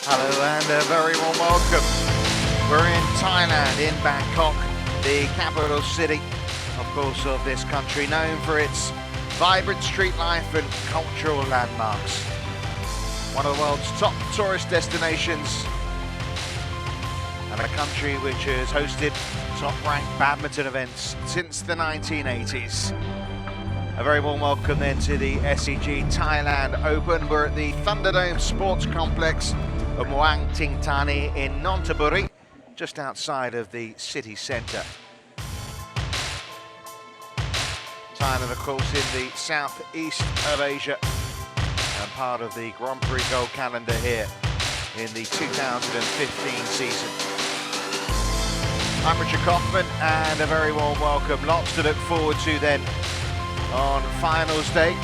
Hello and a very warm welcome. We're in Thailand, in Bangkok, the capital city, of course, of this country, known for its vibrant street life and cultural landmarks. One of the world's top tourist destinations, and a country which has hosted top-ranked badminton events since the 1980s. A very warm welcome then to the SCG Thailand Open. We're at the Thunderdome Sports Complex of Huang in Nonthaburi, just outside of the city centre. Thailand, of course, in the southeast of Asia, and part of the Grand Prix Gold calendar here in the 2015 season. I'm Richard Kaufman, and a very warm welcome. Lots to look forward to then on finals day.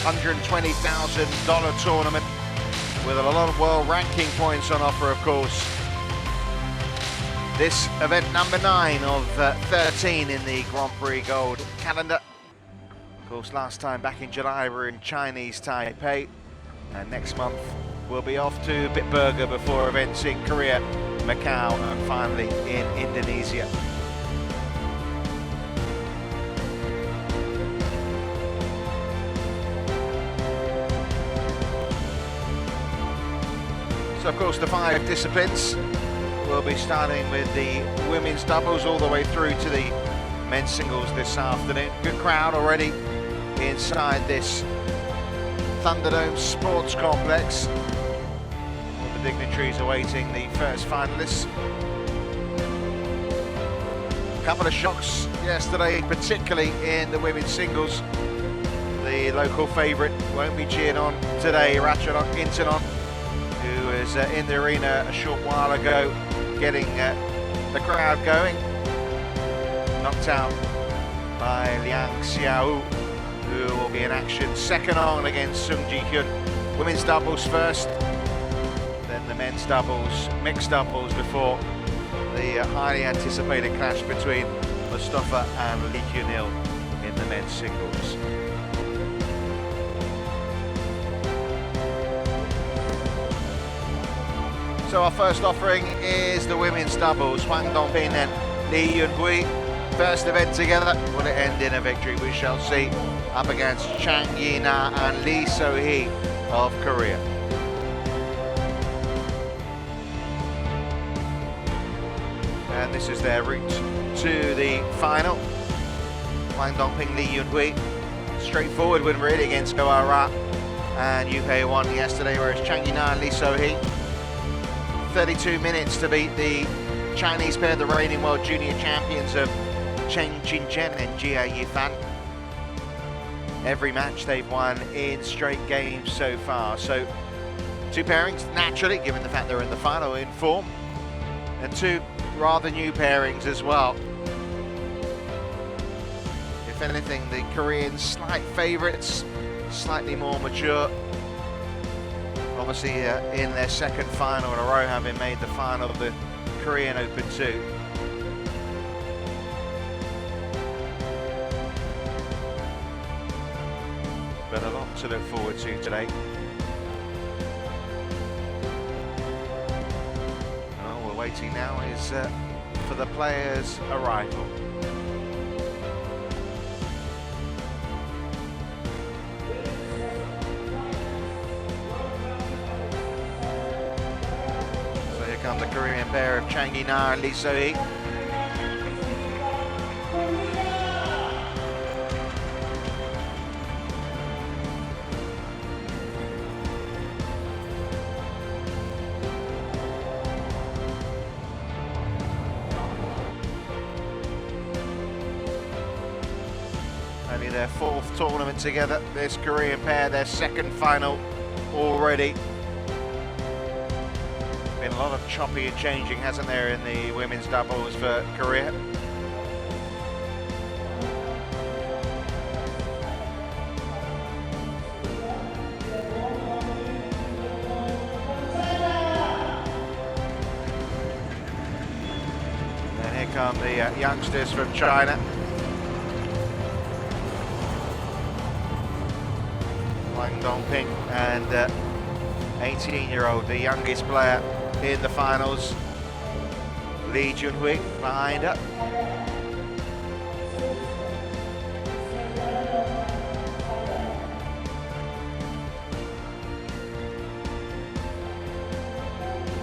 $120,000 tournament with a lot of world ranking points on offer, of course. This event number 9 of 13 in the Grand Prix Gold calendar. Of course, last time back in July we were in Chinese Taipei, and next month we'll be off to Bitburger before events in Korea, Macau, and finally in Indonesia. So, of course, the 5 disciplines. We'll be starting with the women's doubles all the way through to the men's singles this afternoon. Good crowd already inside this Thunderdome Sports Complex. All the dignitaries awaiting the first finalists. A couple of shocks yesterday, particularly in the women's singles. The local favourite won't be cheered on today, Ratchanok Intanon, who was in the arena a short while ago, getting the crowd going. Knocked out by Liang Xiao, who will be in action second on against Sung Ji-hyun. Women's doubles first, then the men's doubles, mixed doubles before the highly anticipated clash between Mustafa and Lee Kyun-il in the men's singles. So our first offering is the women's doubles. Huang Dongping and Yinhui. First event together. Will it end in a victory? We shall see. Up against Chang, Yinhui and Lee So-hee of Korea. And this is their route to the final. Huang Dongping, Lee Yinhui. Straightforward win really against Go Ra and Yinhui won yesterday, whereas Chang, Yinhui and Lee So-hee 32 minutes to beat the Chinese pair, the reigning world junior champions of Chen Qingzhen and Jia Yifan. Every match they've won in straight games so far. So 2 pairings, naturally, given the fact they're in the final, in form. And 2 rather new pairings as well. If anything, the Koreans slight favourites, slightly more mature. Obviously in their second final in a row, having made the final of the Korean Open too. But a lot to look forward to today. And all we're waiting now is for the players' arrival. Come the Korean pair of Chang Yinhui and Lee So-hee. Only their 4th tournament together, this Korean pair, their second final already. Been a lot of choppy and changing, hasn't there, in the women's doubles for Korea. And here come the youngsters from China. Huang Dongping and 18-year-old, the youngest player in the finals, Yinhui behind her.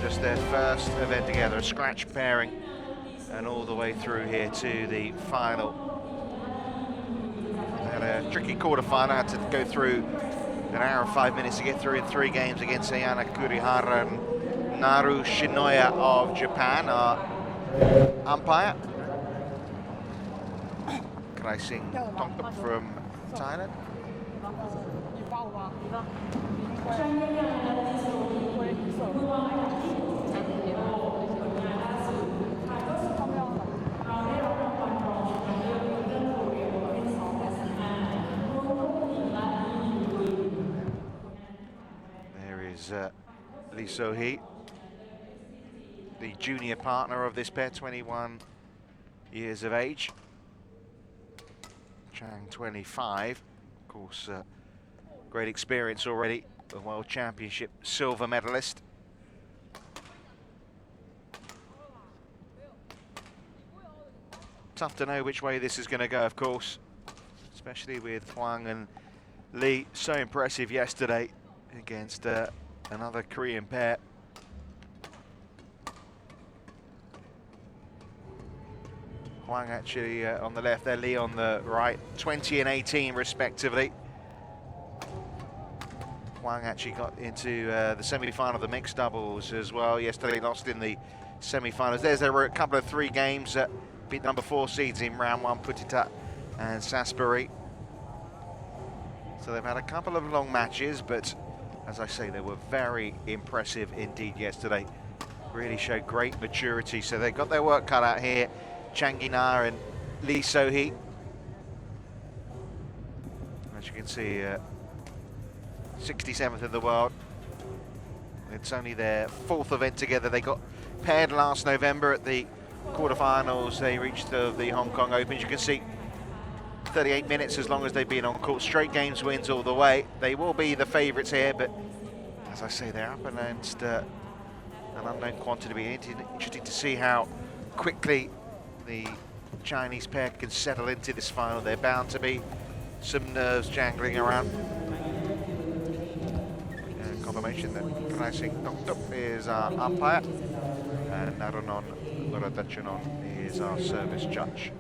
Just their first event together, a scratch pairing, and all the way through here to the final. They had a tricky quarter-final, had to go through an hour and 5 minutes to get through in 3 games against Ayana Kurihara and Naru Shinoya of Japan, our umpire. Krasing Dongping from Thailand. There is Lee So-hee, the junior partner of this pair, 21 years of age. Chang, 25. Of course, great experience already, a World Championship silver medalist. Tough to know which way this is going to go, of course, especially with Huang and Lee so impressive yesterday against another Korean pair. Huang actually on the left there, Lee on the right, 20 and 18 respectively. Huang actually got into the semi-final of the mixed doubles as well yesterday, lost in the semi-finals. There's a couple of 3 games that beat number 4 seeds in round 1, Putita and Sasbury. So they've had a couple of long matches, but as I say, they were very impressive indeed yesterday. Really showed great maturity, so they got their work cut out here. Chang and Lee So-hee. As you can see, 67th in the world. It's only their 4th event together. They got paired last November at the quarterfinals. They reached the Hong Kong Open. As you can see, 38 minutes as long as they've been on court. Straight games wins all the way. They will be the favourites here, but as I say, they're up against an unknown quantity. It'll be interesting to see how quickly the Chinese pair can settle into this final. They're bound to be some nerves jangling around. Confirmation that Krasing Dongping is our umpire and Narunon Loradachunon is our service judge.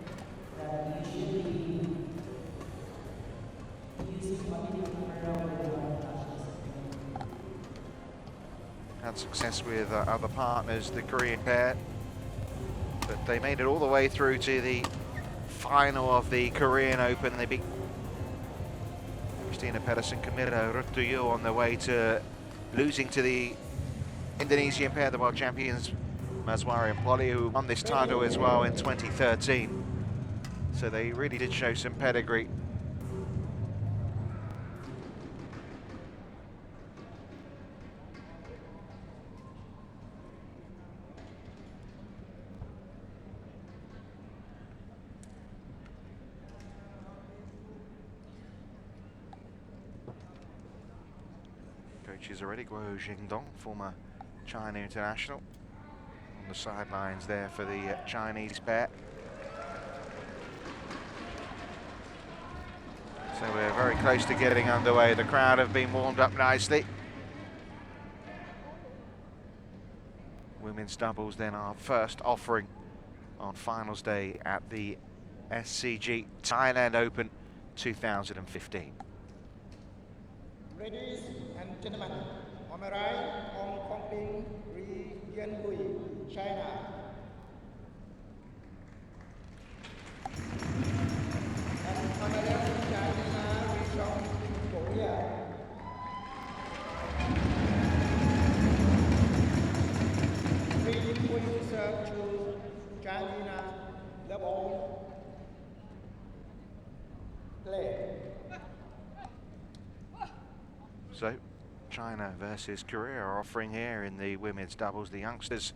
Had success with other partners, the Korean pair, but they made it all the way through to the final of the Korean Open. They beat Christina Pedersen, Camila Rutuyo on their way to losing to the Indonesian pair, the world champions, Maswari and Polly, who won this title as well in 2013. So they really did show some pedigree. Coaches already, Guo Jingdong, former China international, on the sidelines there for the Chinese pair. So we're very close to getting underway. The crowd have been warmed up nicely. Women's doubles then our first offering on finals day at the SCG Thailand Open 2015. Ladies and gentlemen, on my right, Dongping, Yinhui, China. And on my left, China, Chang, Korea. Free serve to China, the ball. Play. So, China versus Korea are offering here in the women's doubles. The youngsters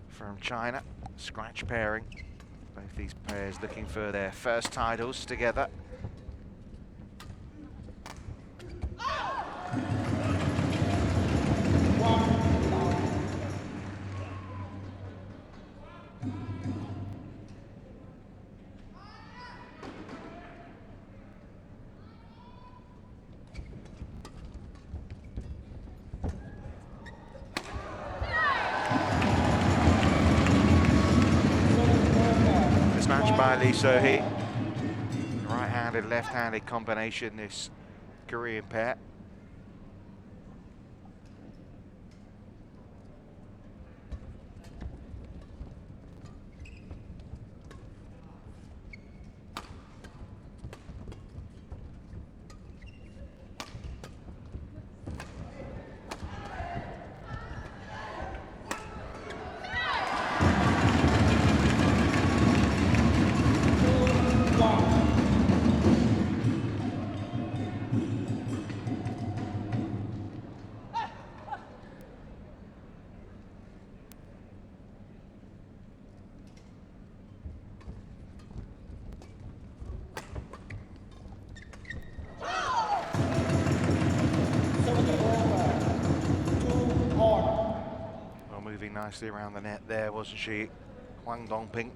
from China, scratch pairing. Both these pairs looking for their first titles together. by Lee So-hee. Right-handed, left-handed combination, this Korean pair. Moving nicely around the net there, wasn't she? Huang Dongping.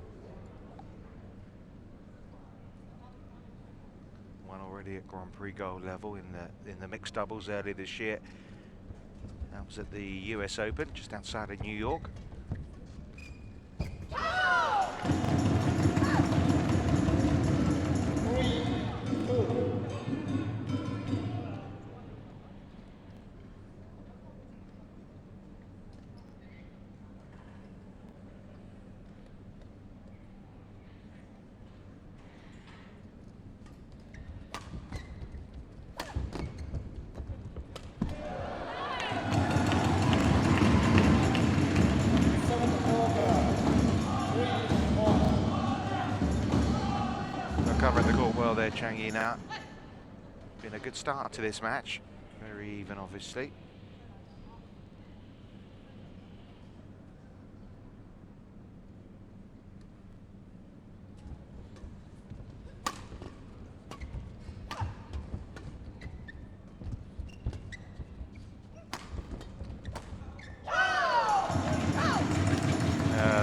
One already at Grand Prix gold level in the mixed doubles earlier this year. That was at the US Open, just outside of New York. Covering the court well there, Chang now. Been a good start to this match. Very even, obviously.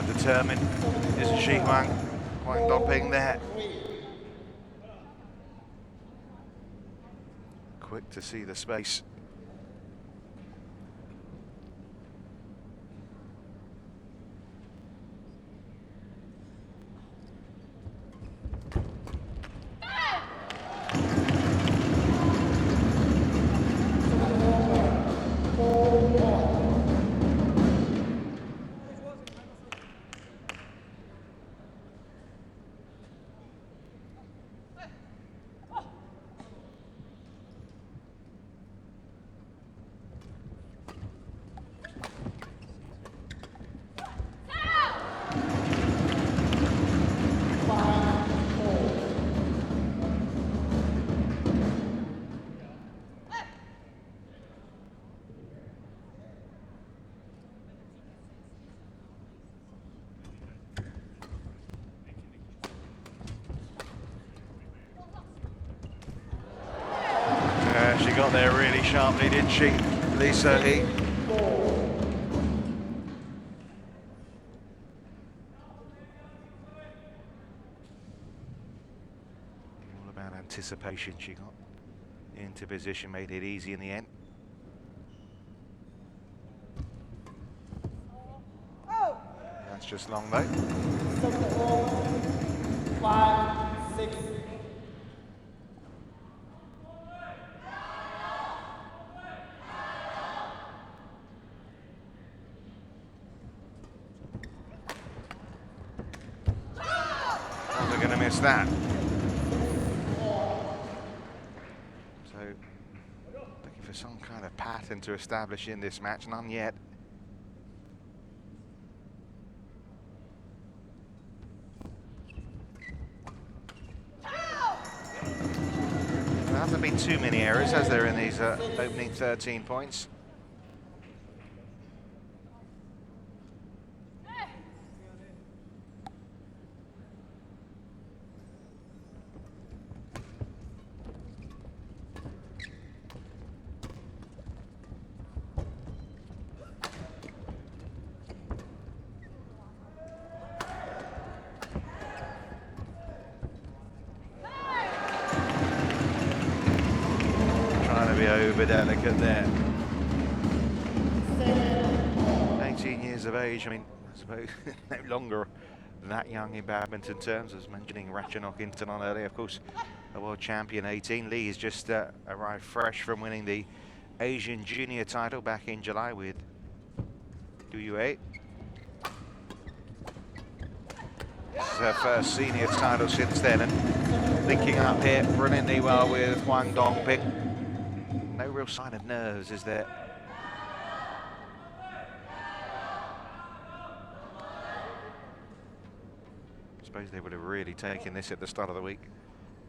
Determined, isn't she, Huang Dongping there. Quick to see the space. She got there really sharply, didn't she, Lee So-hee? All about anticipation. She got into position, made it easy in the end. That's just long though. 5-6. Going to miss that. So, looking for some kind of pattern to establish in this match, none yet. There hasn't been too many errors, has there, in these opening 13 points? Over delicate there. 18 years of age, I mean, I suppose no longer that young in badminton terms. I was mentioning Ratchanok Intanon earlier, of course, a world champion 18. Lee has just arrived fresh from winning the Asian junior title back in July with Yinhui. This is her first senior title since then, and linking up here brilliantly well with Huang Dongping. No real sign of nerves, is there? I suppose they would have really taken this at the start of the week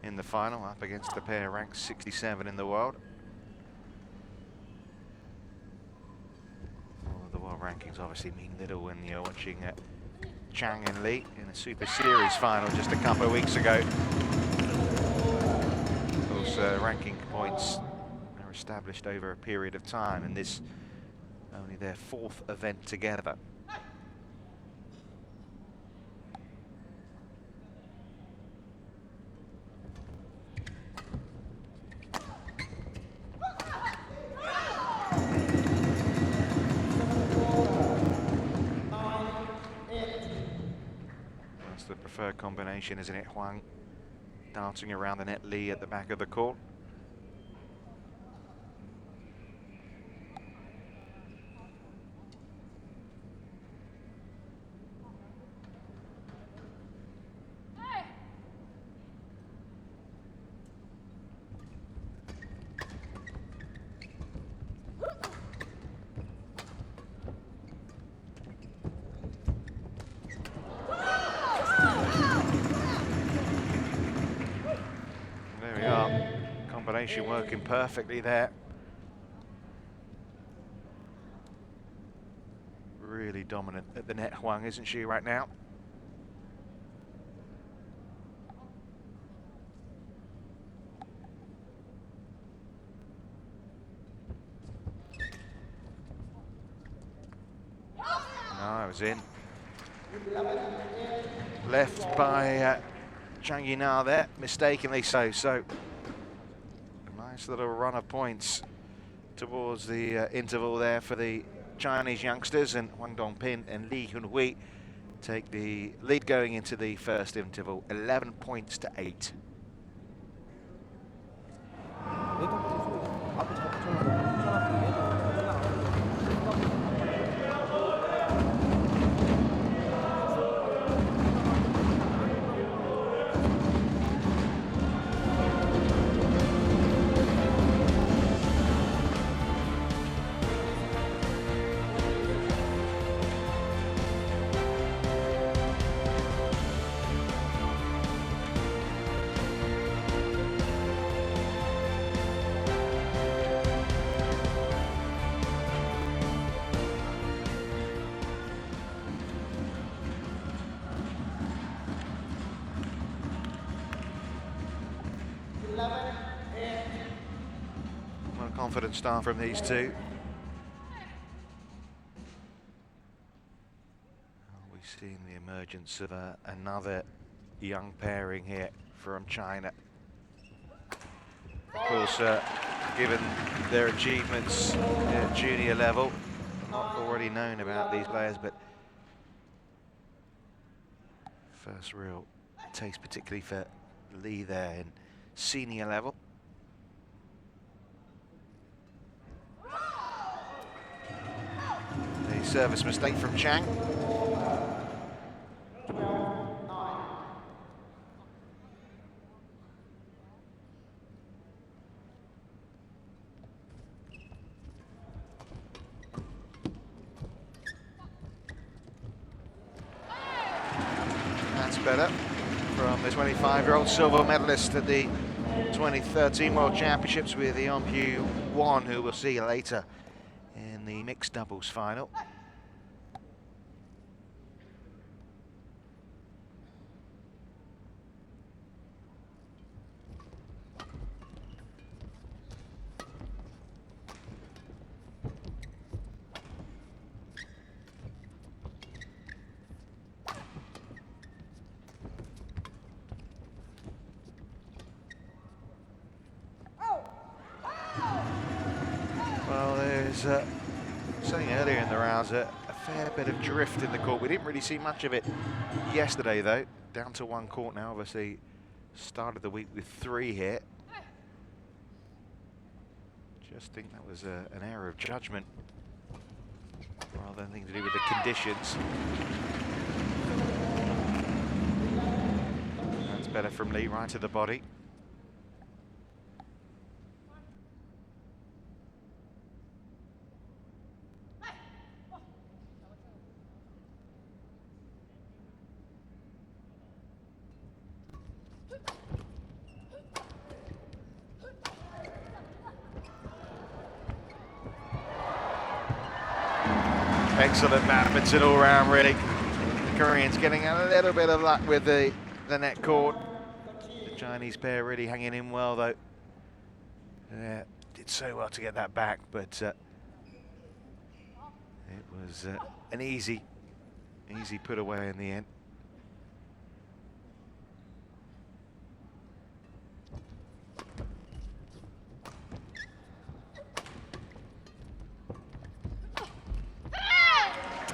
in the final, up against the pair ranked 67 in the world. Well, the world rankings obviously mean little when you're watching Chang and Lee in a Super Series final just a couple of weeks ago. Of course, ranking points are established over a period of time, and this only their fourth event together. The preferred combination, isn't it? Huang dancing around the net, Lee at the back of the court. Combination working perfectly there. Really dominant at the net, Huang, isn't she, right now? No, it was in. Left by Chang Yinhui there, mistakenly so. Nice little run of points towards the interval there for the Chinese youngsters, and Huang Dongping and Lee Yinhui take the lead going into the first interval, 11 points to 8. Well, a confident start from these two. We've seen the emergence of another young pairing here from China. Of course, given their achievements at junior level, not already known about these players, but first real taste, particularly for Lee there in senior level. A service mistake from Chang. That's better from the 25-year-old silver medalist at the 2013 World Championships with Huang, who we'll see later in the mixed doubles final. Well, there's saying earlier in the rounds a fair bit of drift in the court. We didn't really see much of it yesterday, though. Down to one court now. Obviously, started the week with 3 here. Just think that was an error of judgment rather than anything to do with the conditions. That's better from Lee, right to the body. Excellent badminton all round, really. The Koreans getting a little bit of luck with the net court. The Chinese pair really hanging in well, though. Did so well to get that back, but it was an easy put away in the end.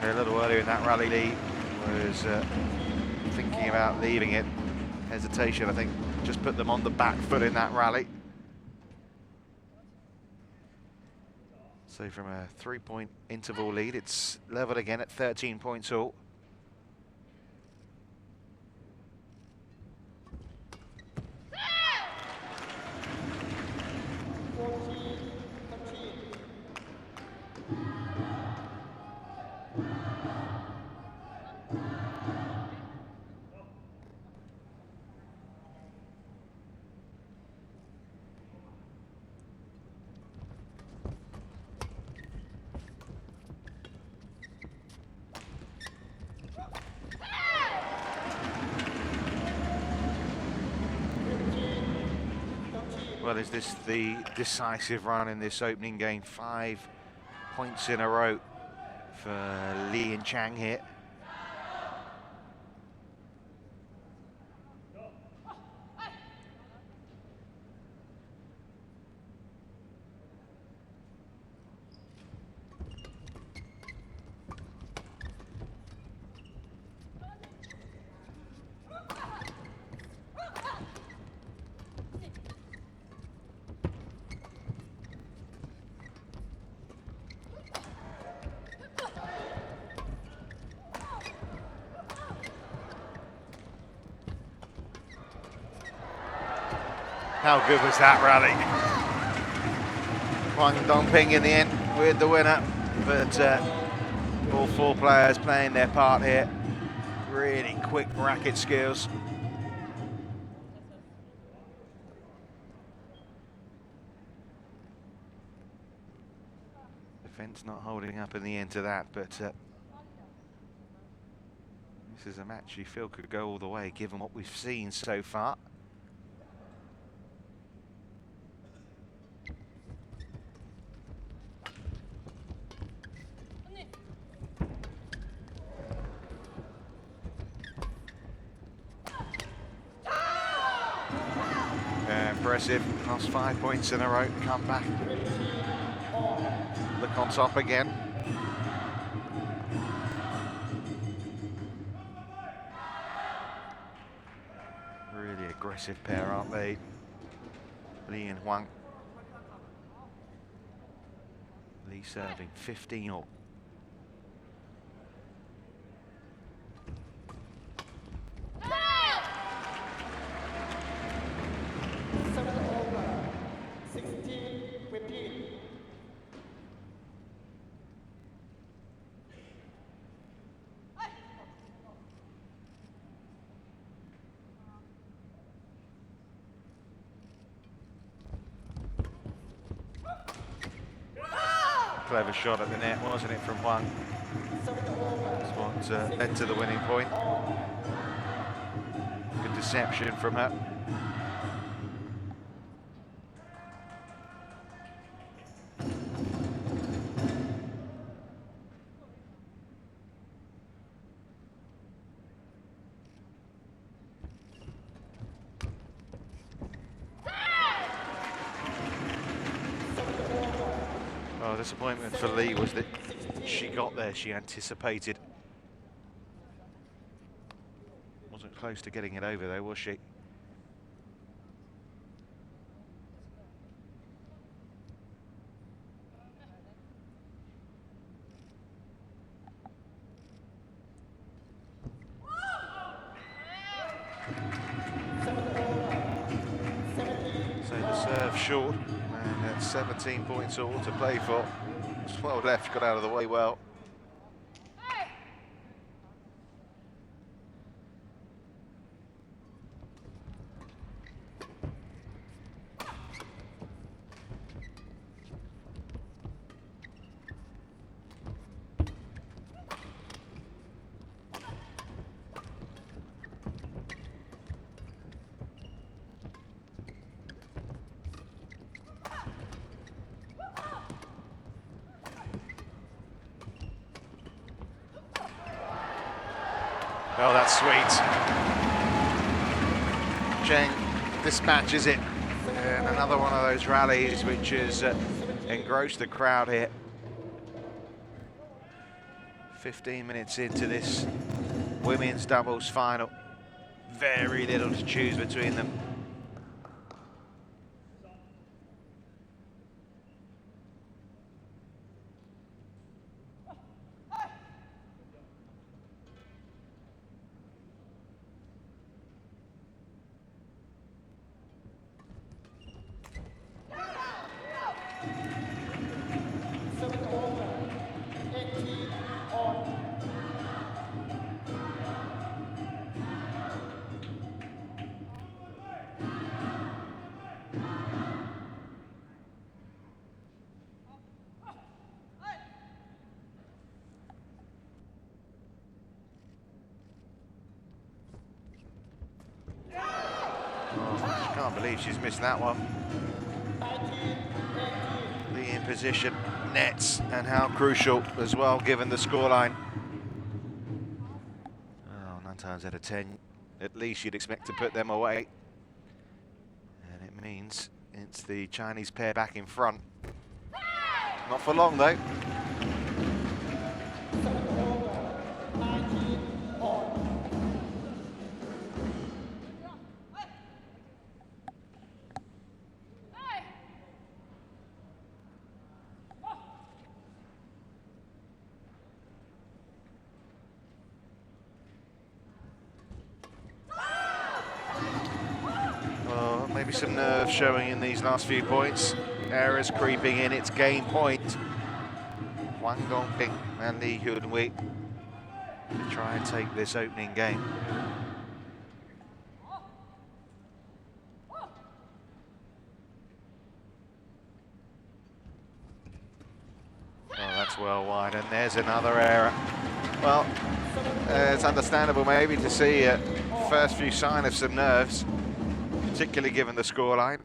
A little earlier in that rally, Lee was thinking about leaving it. Hesitation, I think, just put them on the back foot in that rally. So from a 3-point interval lead, it's leveled again at 13 points all. Well, is this the decisive run in this opening game? 5 points in a row for Lee and Chang here. How good was that rally? Huang and Dongping in the end with the winner, but all 4 players playing their part here. Really quick racket skills. Defense not holding up in the end to that, but this is a match you feel could go all the way given what we've seen so far. Impressive, lost 5 points in a row, come back, look on top again. Really aggressive pair, aren't they? Lee and Huang. Lee serving 15 all. Clever shot at the net, wasn't it, from Huang? That's what led to the winning point. Good deception from her. Well, disappointment for Lee was that she got there, she anticipated. Wasn't close to getting it over though, was she? So the serve short, and that's 17 points all to play for. 12 left, got out of the way well. Oh, that's sweet. Chang dispatches it. And another one of those rallies which has engrossed the crowd here. 15 minutes into this women's doubles final. Very little to choose between them. Can't believe she's missed that one. The in position nets, and how crucial as well given the scoreline. Oh, 9 times out of 10, at least you'd expect to put them away. And it means it's the Chinese pair back in front. Not for long though. Maybe some nerve showing in these last few points. Errors creeping in, it's game point. Huang, Dongping and the Yinhui to try and take this opening game. Oh, that's well wide, and there's another error. Well, it's understandable maybe to see first few sign of some nerves, particularly given the scoreline.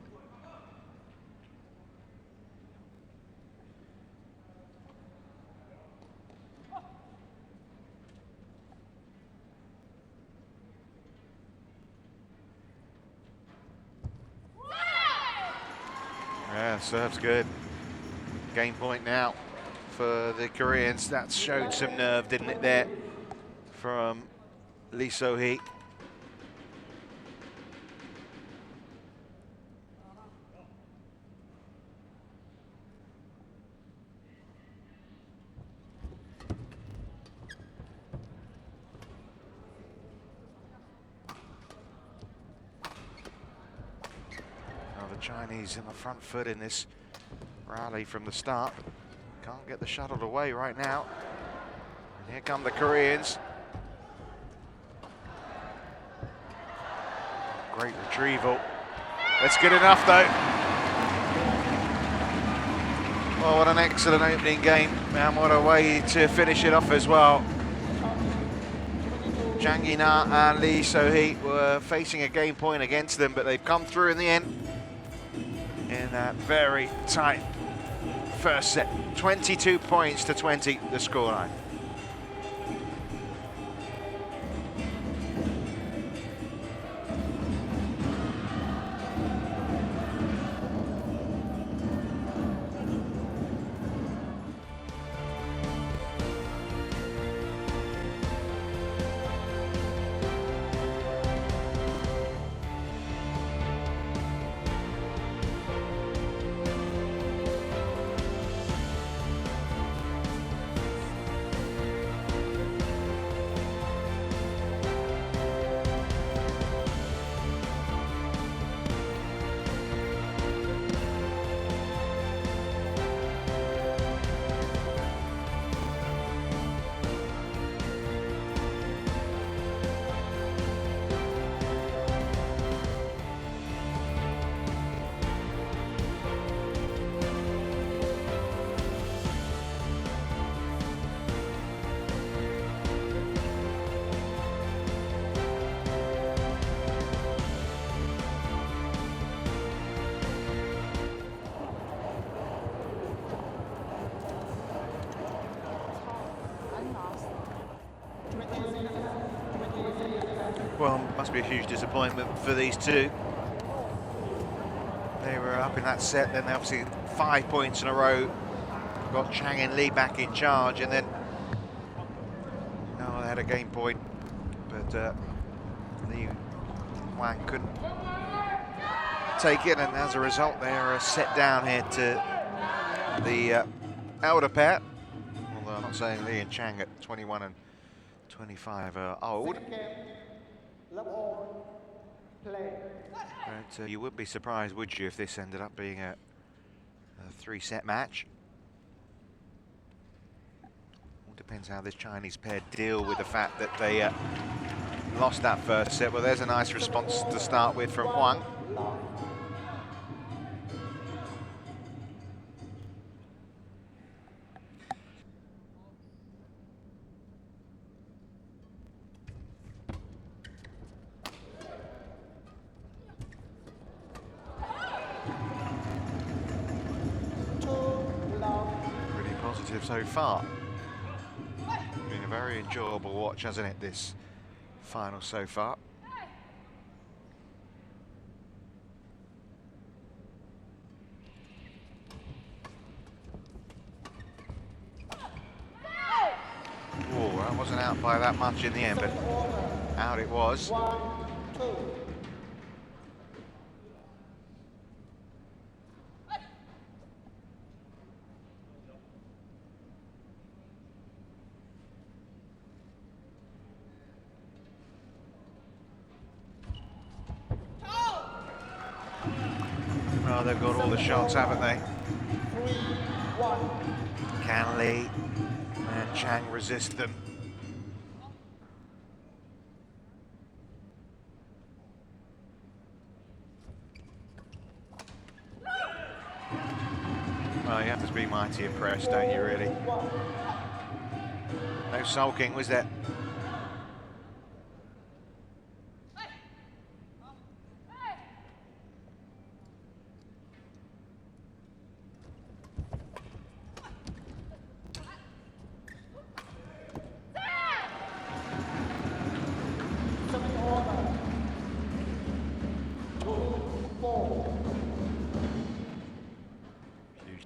Yeah, serve's good. Game point now for the Koreans. That showed some nerve, didn't it, there from Lee So-hee. Chinese in the front foot in this rally from the start. Can't get the shuttle away right now. And here come the Koreans. Great retrieval. That's good enough though. Oh, what an excellent opening game. And what a way to finish it off as well. Chang and Lee So-hee were facing a game point against them, but they've come through in the end. In that very tight first set. 22 points to 20, the scoreline. Well, must be a huge disappointment for these two. They were up in that set, then they obviously 5 points in a row. Got Chang and Lee back in charge, and then they had a game point, but Lee Huang couldn't take it, and as a result, they are set down here to the elder pair. Although I'm not saying Lee and Chang at 21 and 25 are old. But you would be surprised, would you, if this ended up being a three-set match? All depends how this Chinese pair deal with the fact that they lost that first set. Well, there's a nice response to start with from Huang. Really positive so far. Been a very enjoyable watch, hasn't it, this final so far? Oh, that wasn't out by that much in the end, but out it was. Oh, they've got all the shots, haven't they? Can Lee and Chang resist them? Well, you have to be mighty impressed, don't you, really? No sulking, was there?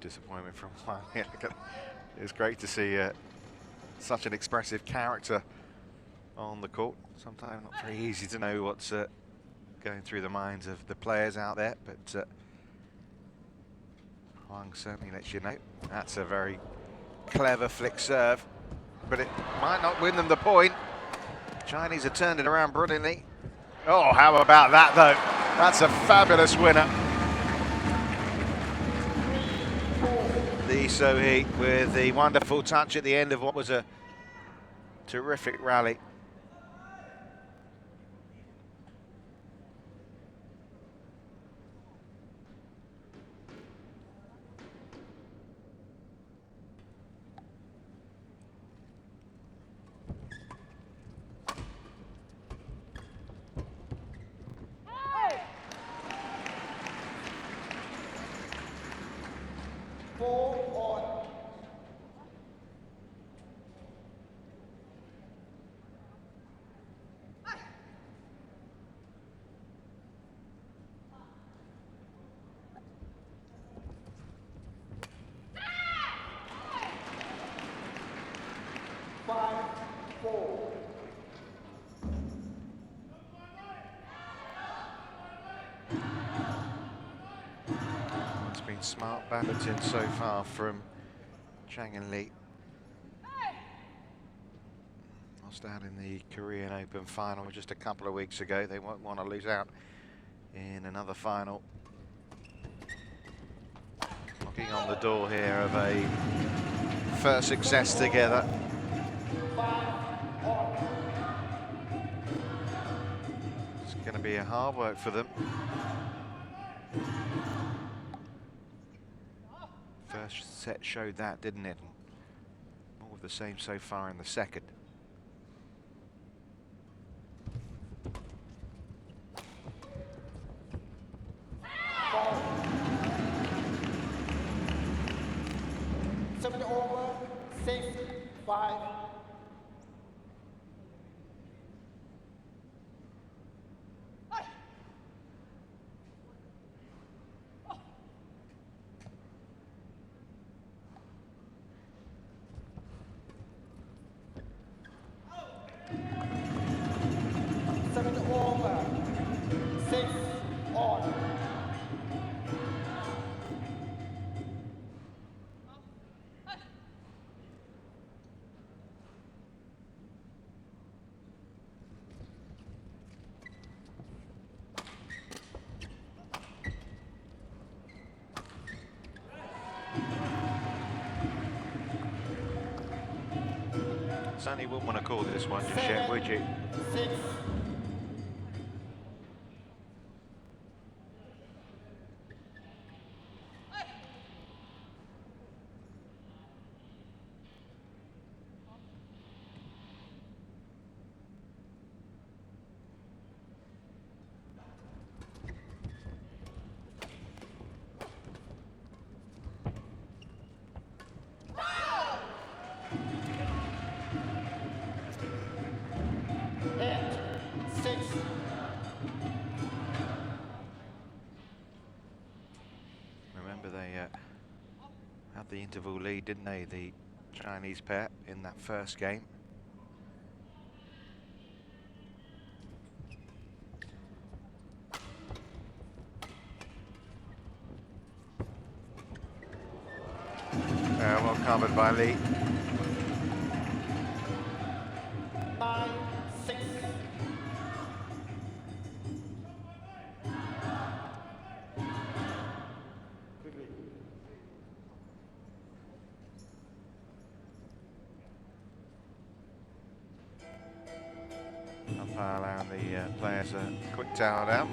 Disappointment from Huang. It's great to see such an expressive character on the court. Sometimes not very easy to know what's going through the minds of the players out there, but Huang certainly lets you know. That's a very clever flick serve, but it might not win them the point. Chinese have turned it around brilliantly. Oh, how about that though? That's a fabulous winner. The So-hee with the wonderful touch at the end of what was a terrific rally. It's been smart badminton so far from Chang and Lee. Lost out in the Korean Open final just a couple of weeks ago. They won't want to lose out in another final. Knocking on the door here of a first success together. It's going to be a hard work for them. First set showed that, didn't it? More of the same so far in the second. Over 6-5. Certainly wouldn't want to call this one just yet, would you? 6. Remember they had the interval lead, didn't they, the Chinese pair in that first game. Well covered by Lee. 9, 6. Umpire allowing the players a quick towel down.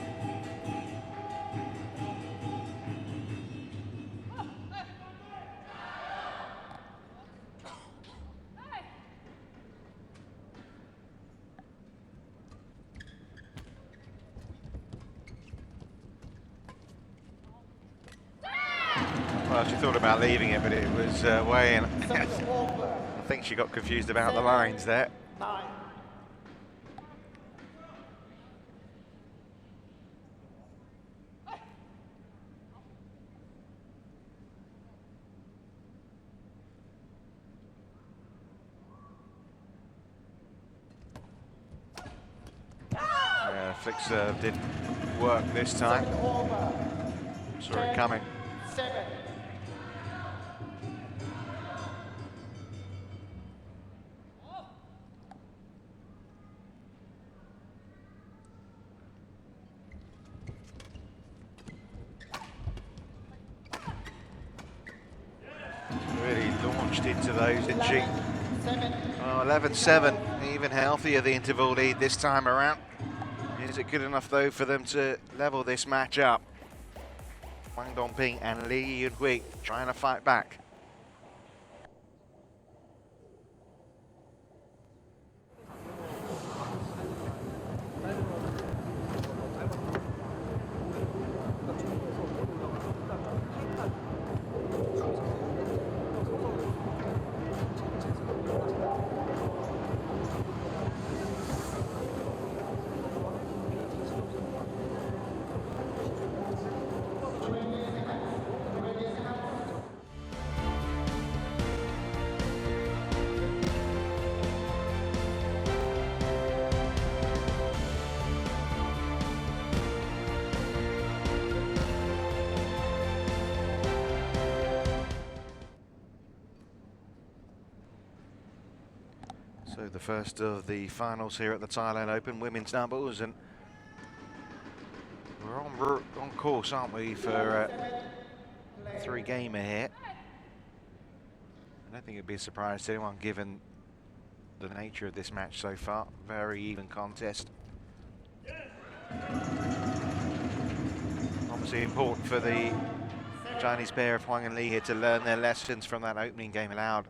Well, she thought about leaving it, but it was way in. I think she got confused about the lines there. 9. Flick serve didn't work this time. Saw it coming. 7. Really launched into those, didn't she? 7. Oh, 11-7, even healthier the interval lead this time around. Is it good enough though for them to level this match up? Huang Dongping and Yinhui trying to fight back. So the first of the finals here at the Thailand Open, women's doubles, and we're on course, aren't we, for a 3-gamer here. I don't think it'd be a surprise to anyone given the nature of this match so far. Very even contest. Obviously important for the Chinese pair of Huang and Lee here to learn their lessons from that opening game, allowed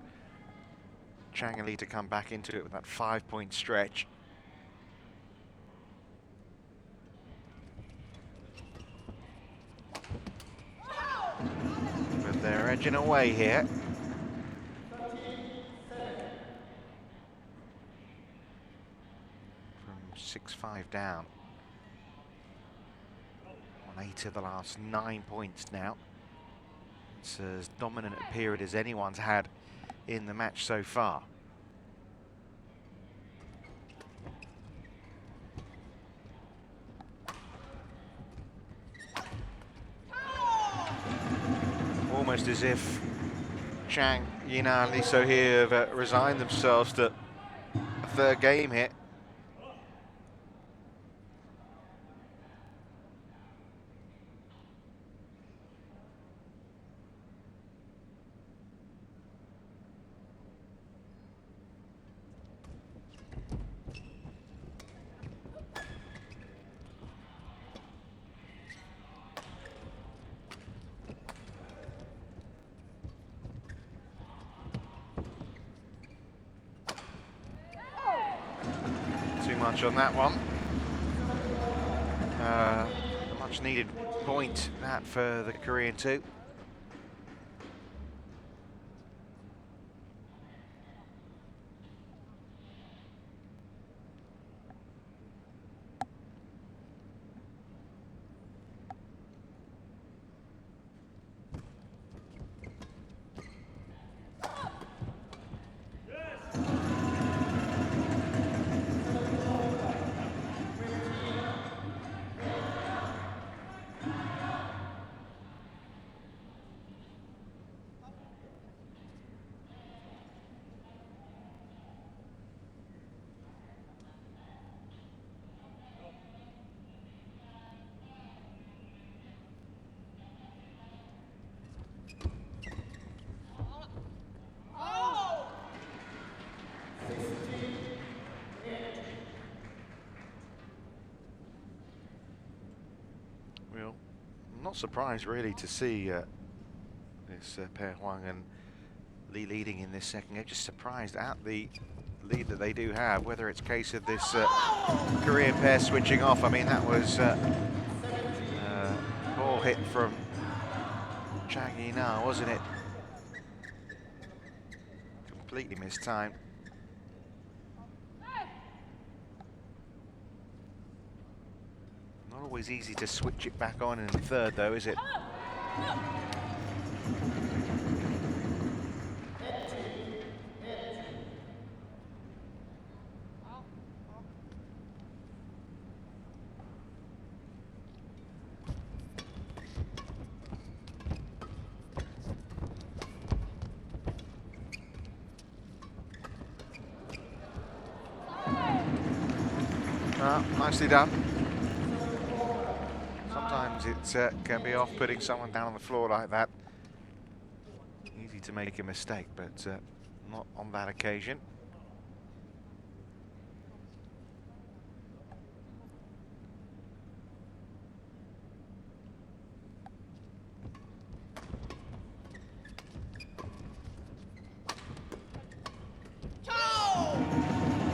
Chang and Lee to come back into it with that 5-point stretch. But they're edging away here. From 6-5 down. On 8 of the last 9 points now. It's as dominant a period as anyone's had in the match so far. Almost as if Chang, Yinhui and Lee So here have resigned themselves to a 3rd game here. touch on that one. A much needed point that for the Korean too. Well, I'm not surprised really to see this pair Huang and Lee leading in this second game. Just surprised at the lead that they do have, whether it's a case of this Korean pair switching off. I mean, that was ball hit from Chang now, wasn't it? Completely mistimed. Not always easy to switch it back on in the third, though, is it? Nicely done. Sometimes it can be off putting someone down on the floor like that. Easy to make a mistake, but not on that occasion.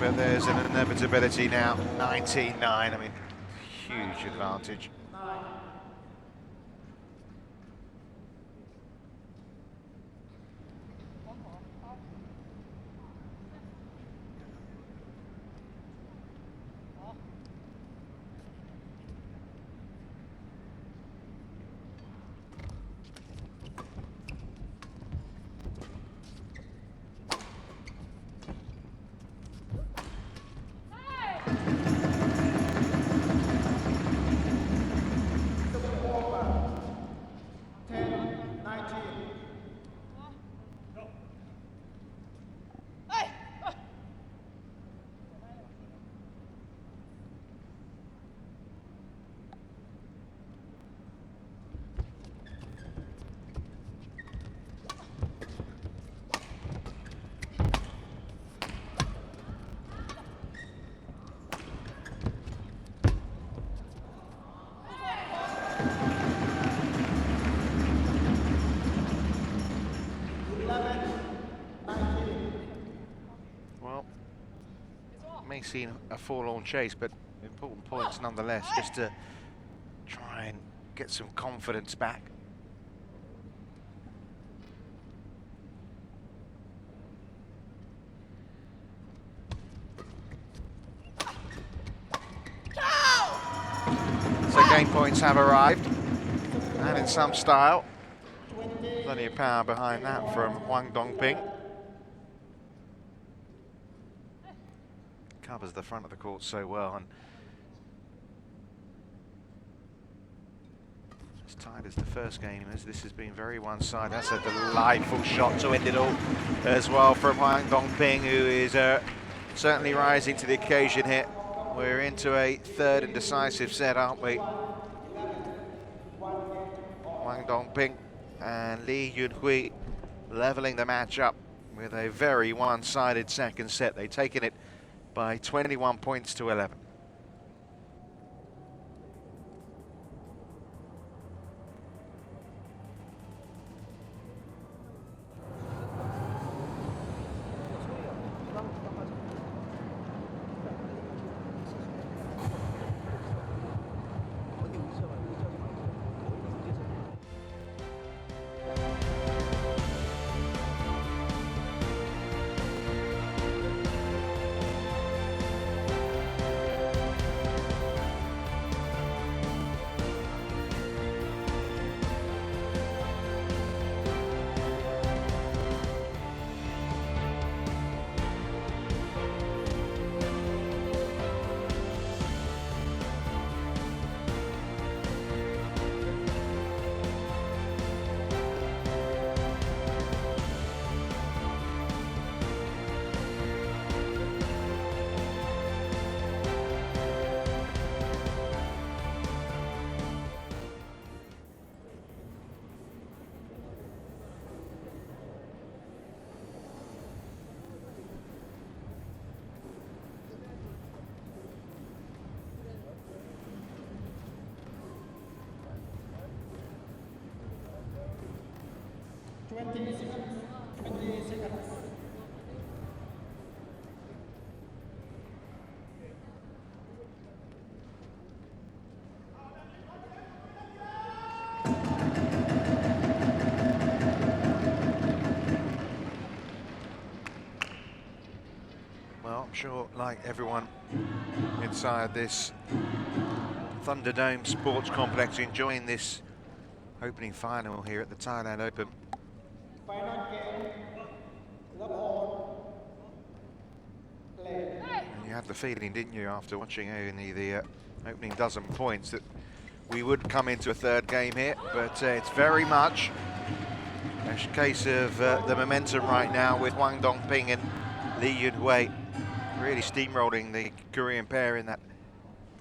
But there's an inevitability now. 19-9. I mean, huge advantage. May seem a forlorn chase, but important points nonetheless, just to try and get some confidence back. So game points have arrived, and in some style. Plenty of power behind that from Huang Dongping. Covers the front of the court so well, and as tight as the first game is, this has been very one-sided. That's a delightful shot to end it all as well from Huang Dongping, who is certainly rising to the occasion here. We're into a third and decisive set, aren't we? Huang Dongping and Lee Yinhui leveling the match up with a very one-sided second set. They've taken it by 21 points to 11. 20 seconds. 20 seconds. Well, I'm sure, like everyone inside this Thunderdome Sports Complex, enjoying this opening final here at the Thailand Open. Final game. Love on. Play. And you had the feeling, didn't you, after watching only the opening dozen points, that we would come into a third game here, but it's very much a case of the momentum right now with Huang Dongping and Yinhui really steamrolling the Korean pair in that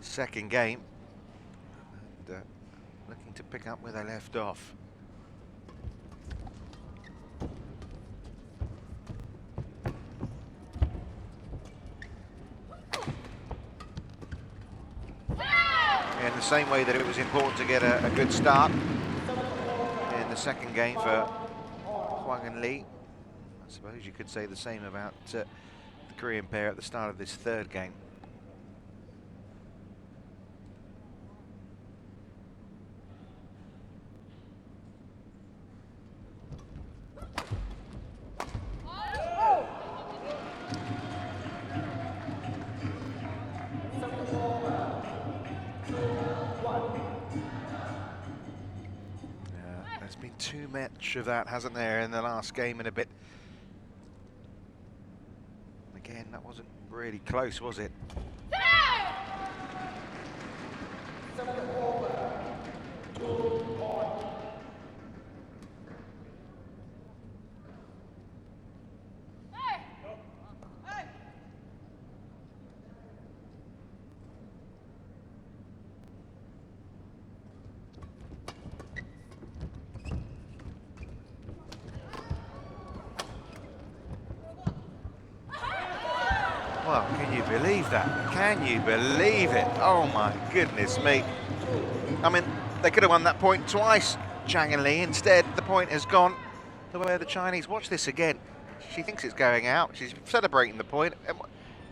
second game. And, looking to pick up where they left off. In the same way that it was important to get a good start in the second game for Huang and Lee, I suppose you could say the same about the Korean pair at the start of this third game. There's been too much of that, hasn't there, in the last game and a bit. Again, that wasn't really close, was it? Well, can you believe that? Can you believe it? Oh my goodness me. I mean, they could have won that point twice, Chang and Lee. Instead, the point has gone the way of the Chinese. Watch this again. She thinks it's going out. She's celebrating the point. It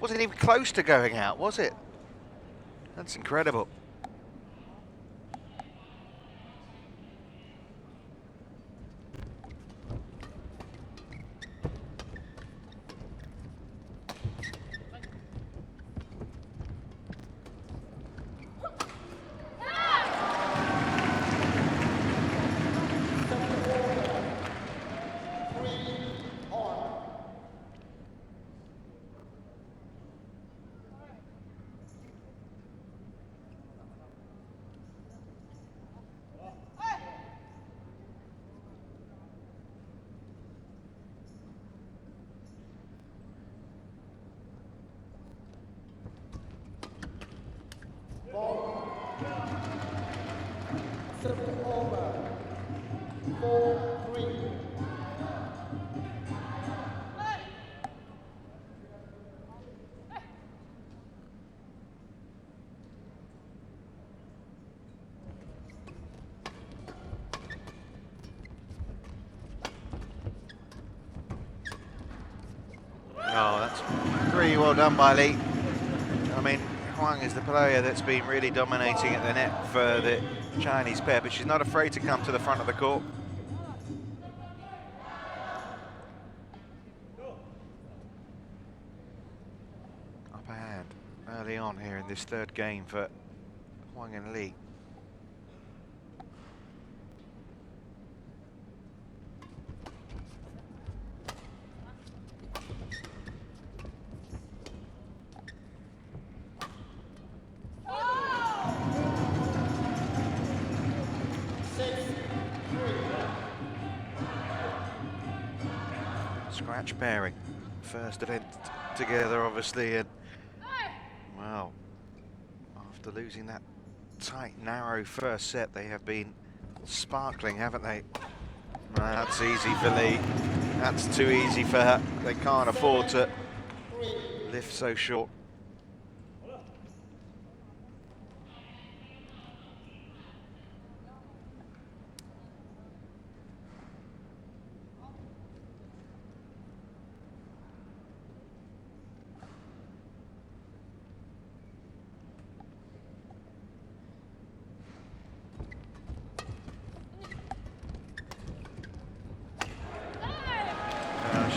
wasn't even close to going out, was it? That's incredible. Oh, that's pretty well done by Lee. I mean, Huang is the player that's been really dominating at the net for the Chinese pair, but she's not afraid to come to the front of the court. Upper hand early on here in this third game for Huang and Lee. Scratch pairing, first event together obviously, and well, after losing that tight, narrow first set, they have been sparkling, haven't they? That's easy for Lee, that's too easy for her. They can't afford to lift so short.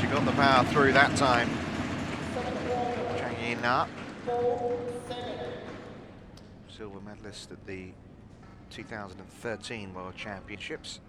She got the power through that time. Chang Yinhui, silver medalist at the 2013 World Championships.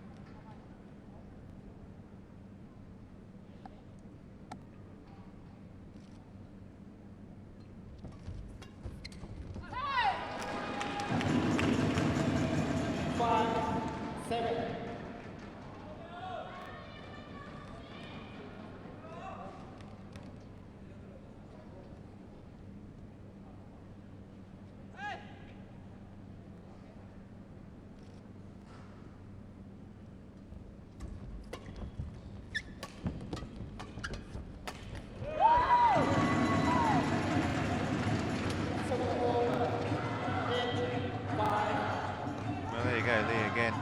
Lee again,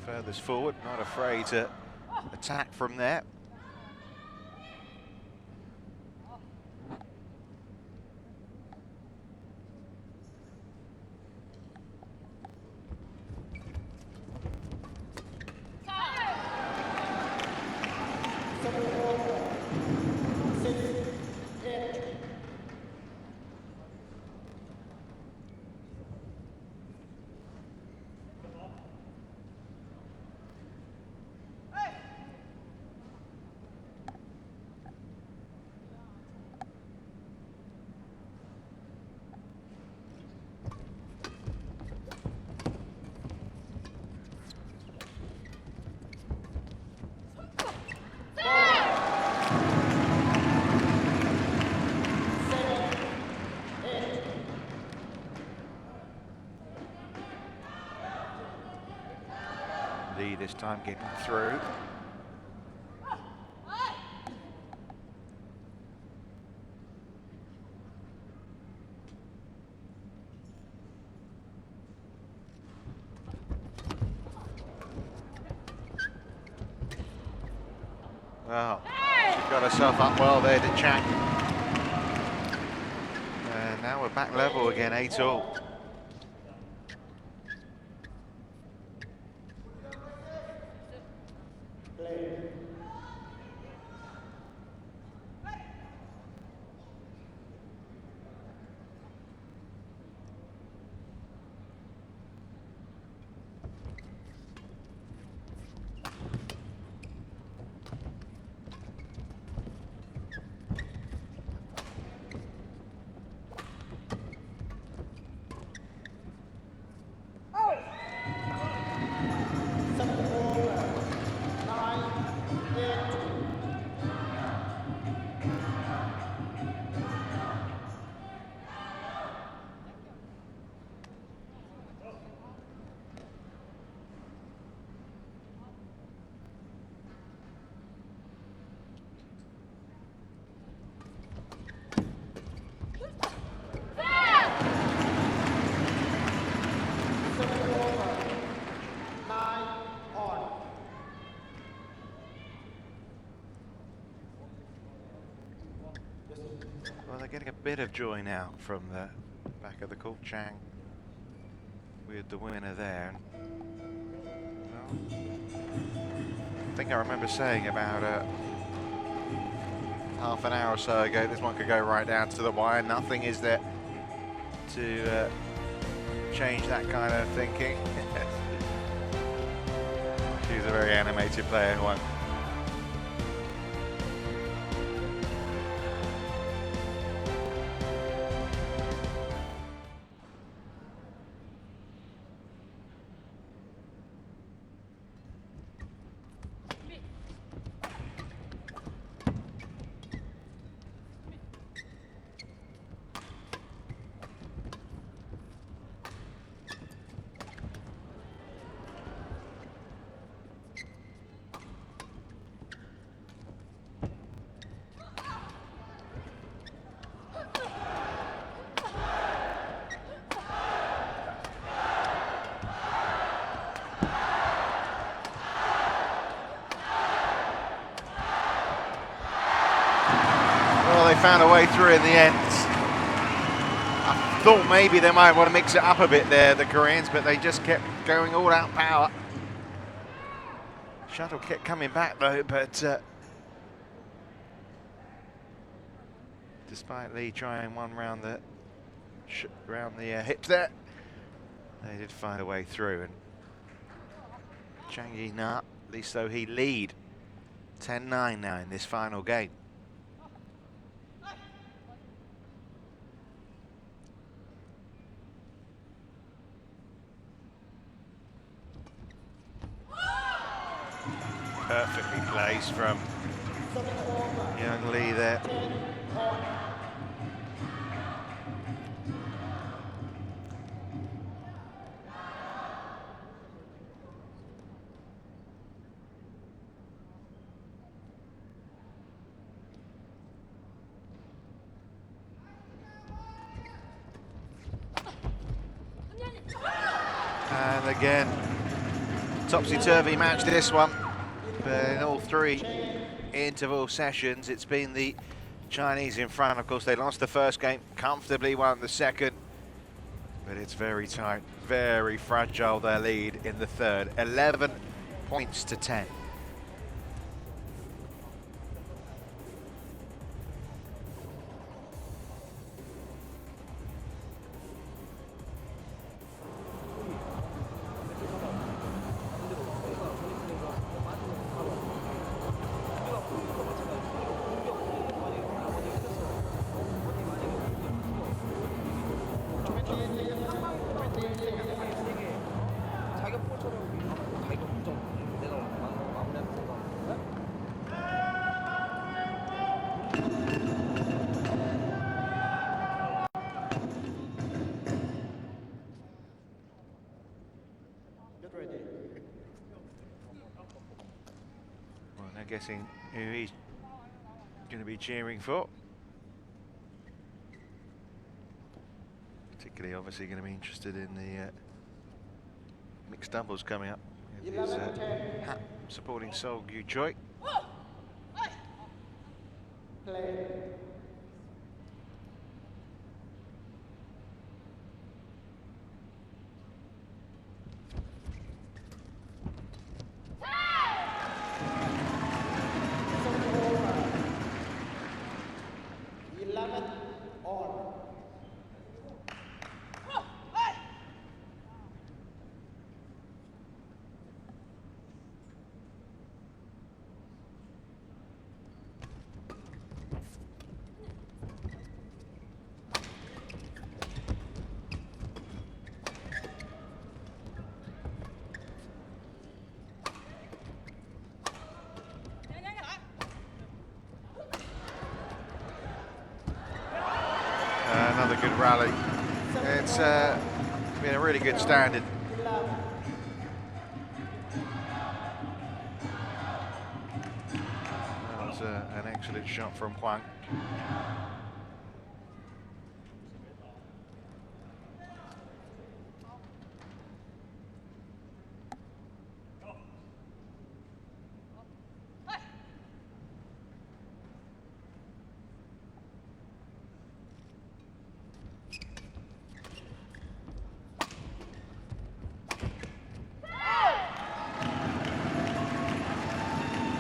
furthest forward, not afraid to attack from there. Lee this time getting through. Well, she got herself up well there, did Chang. And now we're back level again, 8-all. Well, they're getting a bit of joy now from the back of the court. Chang with the winner there. Well, I think I remember saying about half an hour or so ago, this one could go right down to the wire. Nothing is there to change that kind of thinking. She's a very animated player, Huang. They found a way through in the end. I thought maybe they might want to mix it up a bit there, the Koreans, but they just kept going all out power. Shuttle kept coming back though, but despite Lee trying one round the hip there, they did find a way through. And Chang Yinhui, at least though he lead 10-9 now in this final game. Perfectly placed from young Lee there. And again, topsy-turvy match this one. But in all three interval sessions, it's been the Chinese in front. Of course, they lost the first game, comfortably won the second. But it's very tight, very fragile, their lead in the third. 11 points to 10. Well, now guessing who he's going to be cheering for. Particularly, obviously, going to be interested in the mixed doubles coming up. With his hat supporting Seoul Yinhui. Another good rally. It's been a really good standard. That was an excellent shot from Huang.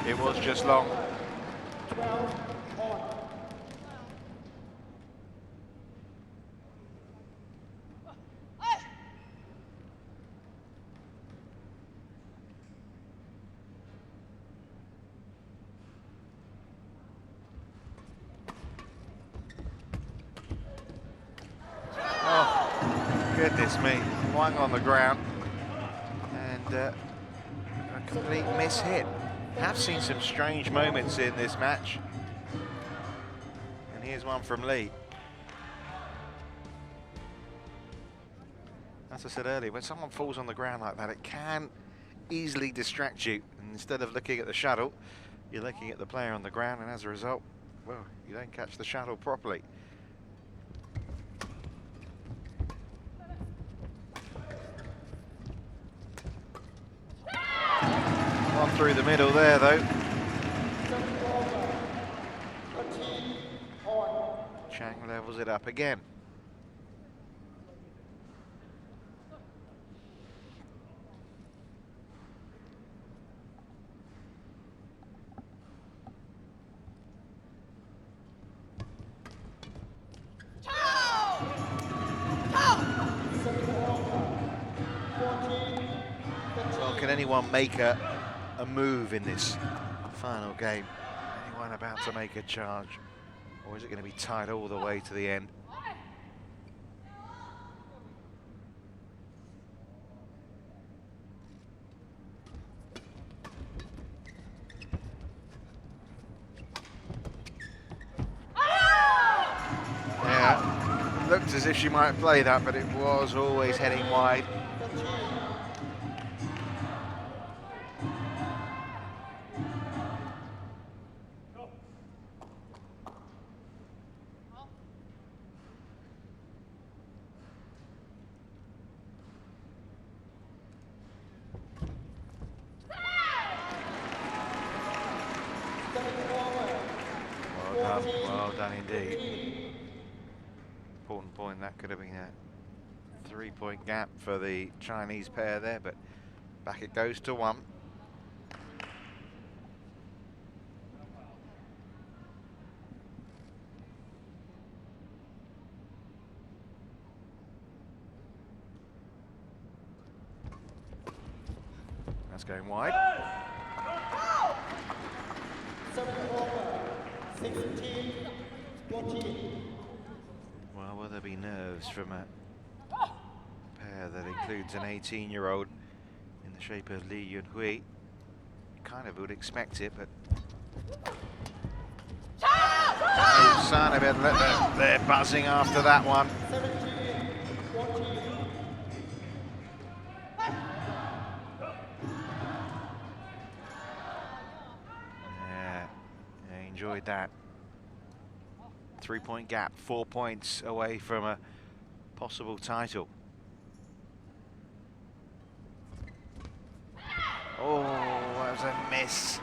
It was just long. Oh, goodness me. Huang on the ground. And a complete miss-hit. Have seen some strange moments in this match. And here's one from Lee. As I said earlier, when someone falls on the ground like that, it can easily distract you. And instead of looking at the shuttle, you're looking at the player on the ground, and as a result, well, you don't catch the shuttle properly. One through the middle there, though. Chang levels it up again. can anyone make a move in this final game? Anyone about to make a charge? Or is it going to be tight all the way to the end? Yeah, looked as if she might play that, but it was always heading wide. Well done indeed. Important point, that could have been a 3-point gap for the Chinese pair there, but back it goes to 1. That's going wide. 16-14. Well, will there be nerves from a pair that includes an 18-year-old in the shape of Yinhui? You kind of would expect it, but no sign of it. They're buzzing after that one. 17-14. Yeah, I enjoyed that. 3-point gap, 4 points away from a possible title. Oh, that was a miss.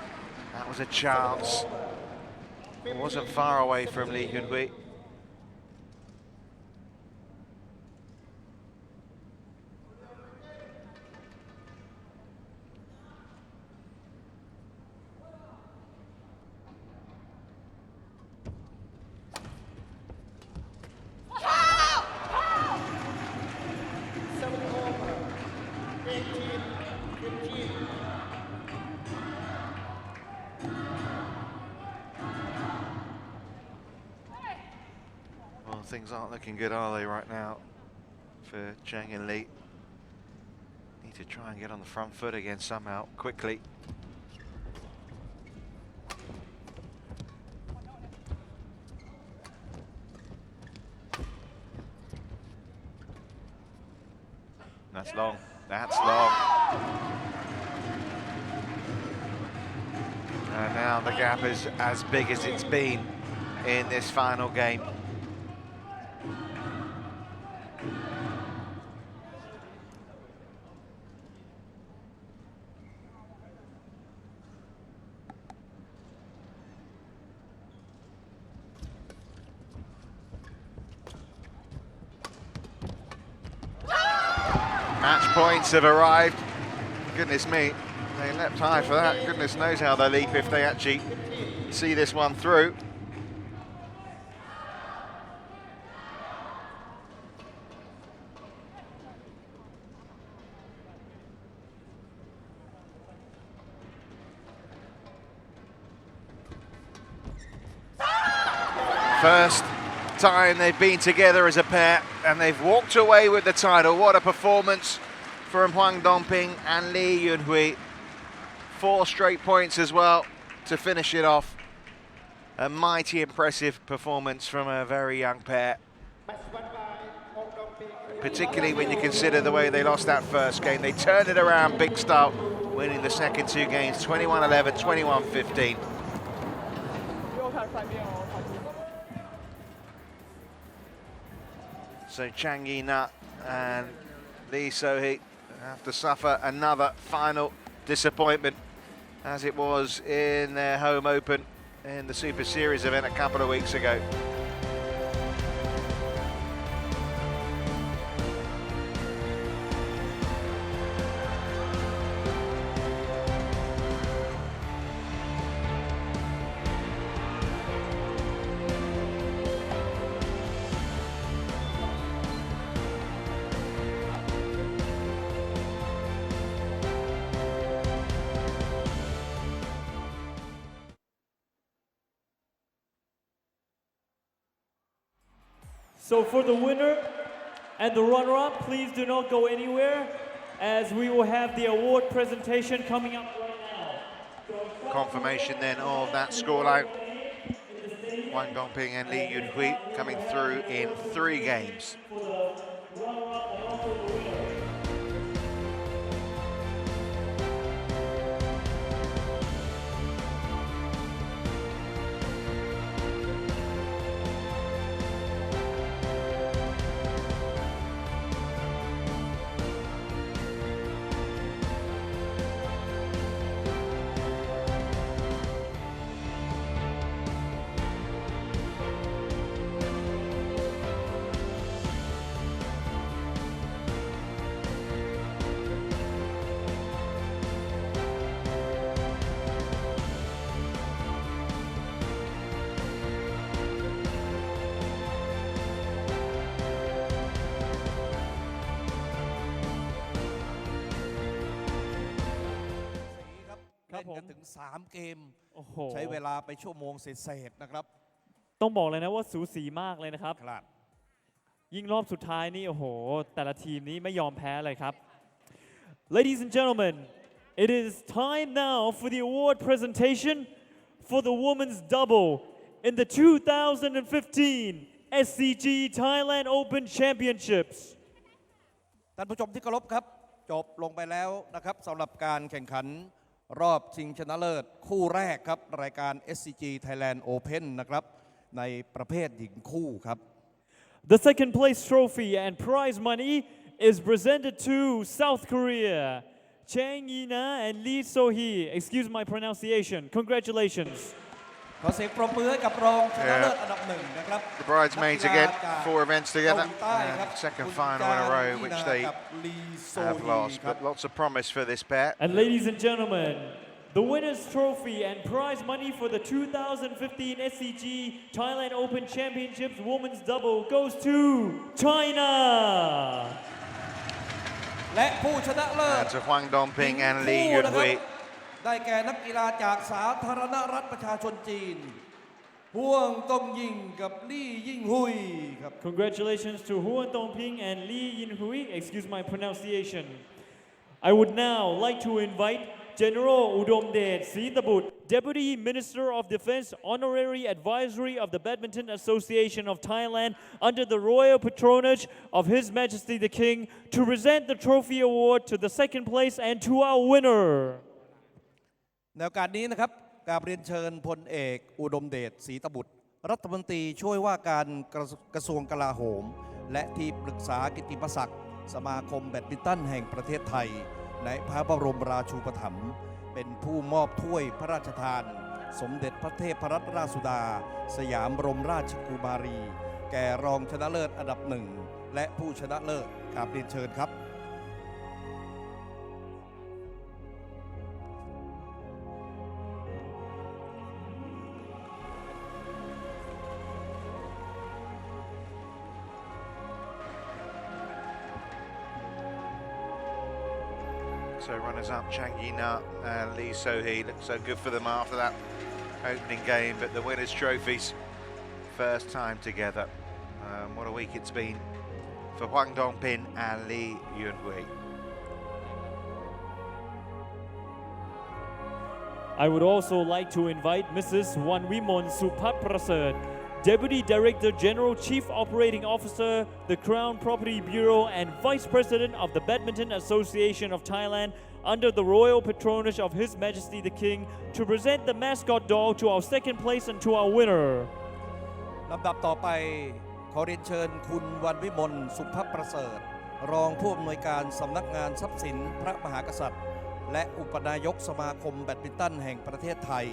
That was a chance. It wasn't far away from Lee Yinhui. Things aren't looking good, are they, right now for Chang and Lee? Need to try and get on the front foot again somehow, quickly. That's long. That's long. And now the gap is as big as it's been in this final game. Match points have arrived. Goodness me, they leapt high for that. Goodness knows how they leap if they actually see this one through. First time they've been together as a pair, and they've walked away with the title. What a performance from Huang Dongping and Lee Yinhui. 4 straight points as well to finish it off. A mighty impressive performance from a very young pair, particularly when you consider the way they lost that first game. They turned it around big style, winning the second 2 games, 21-11, 21-15. So Chang Yi-na and Lee So-hee have to suffer another final disappointment, as it was in their home open in the Super Series event a couple of weeks ago. So for the winner and the runner-up, please do not go anywhere, as we will have the award presentation coming up right now. Confirmation then of that scoreline. Huang Dongping and Yinhui coming through in 3 games.เล่นกันถึง3เกม โอ้โห ใช้เวลาไปชั่วโมงเศษๆนะครับ ต้องบอกเลยนะว่าสูสีมากเลยนะครับ ครับ ยิ่งรอบสุดท้ายนี่โอ้โหแต่ละทีมนี้ไม่ยอมแพ้เลยครับ Ladies and gentlemen, it is time now for the award presentation for the women's double in the 2015 SCG Thailand Open Championships. ท่านผู้ชมที่เคารพครับจบลงไปแล้วนะครับสำหรับการแข่งขันรอบชิงชนะเลิศคู่แรกครับรายการ SCG Thailand Open นะครับในประเภทหญิงคู่ครับ The second place trophy and prize money is presented to South Korea, Chang and Lee So-hee. Excuse my pronunciation. Congratulations. ขอเสียงปรบมือให้กับรองชนะเลิศอันดับหนึ่งนะครับ The bridesmaids again, 4 events together, second final in a row which they have lost, but lots of promise for this pair. And ladies and gentlemen, the winner's trophy and prize money for the 2015 SCG Thailand Open Championships Women's Double goes to China. และผู้ชนะเลิศ To Huang Dongping and Lee Yinhui. ได้แก่นักกีฬาจากสาธารณรัฐประชาชนจีนฮ่วงต้งยิงกับลี่ยิ่งหุยครับ Congratulations to Huang Dongping and Lee Yinhui. Excuse my pronunciation. I would now like to invite General Udomdet Sitabut, Deputy Minister of Defense, Honorary Advisory of the Badminton Association of Thailand under the royal patronage of His Majesty the King, to present the trophy award to the second place and to our winner. ในโอกาสนี้นะครับกราบเรียนเชิญพลเอกอุดมเดชศรีตบุตรรัฐมนตรีช่วยว่าการกระทรวงกลาโหมและที่ปรึกษากิตติมศักดิ์สมาคมแบดมินตันแห่งประเทศไทยในพระบรมราชูปถัมภ์เป็นผู้มอบถ้วยพระราชทานสมเด็จพระเทพรัตนราชสุดาสยามบรมราชกุมารีแก่รองชนะเลิศอันดับหนึ่งและผู้ชนะเลิศกราบเรียนเชิญครับ So runners-up Chang and Lee So-hee looked so good for them after that opening game, but the winners' trophies, first time together. What a week it's been for Huang Dongping and Lee Yinhui. I would also like to invite Mrs. Wanwimon Supaprasert, Deputy Director General Chief Operating Officer, the Crown Property Bureau and Vice President of the Badminton Association of Thailand under the royal patronage of His Majesty the King, to present the mascot dog to our second place and to our winner. ลำดับต่อไปขอเรียนเชิญคุณวันวิมลสุภประเสริฐรองผู้อำนวยการสำนักงานทรัพย์สินพระมหากษัตริย์และอุปนายกสมาคมแบดมินตันแห่งประเทศไทย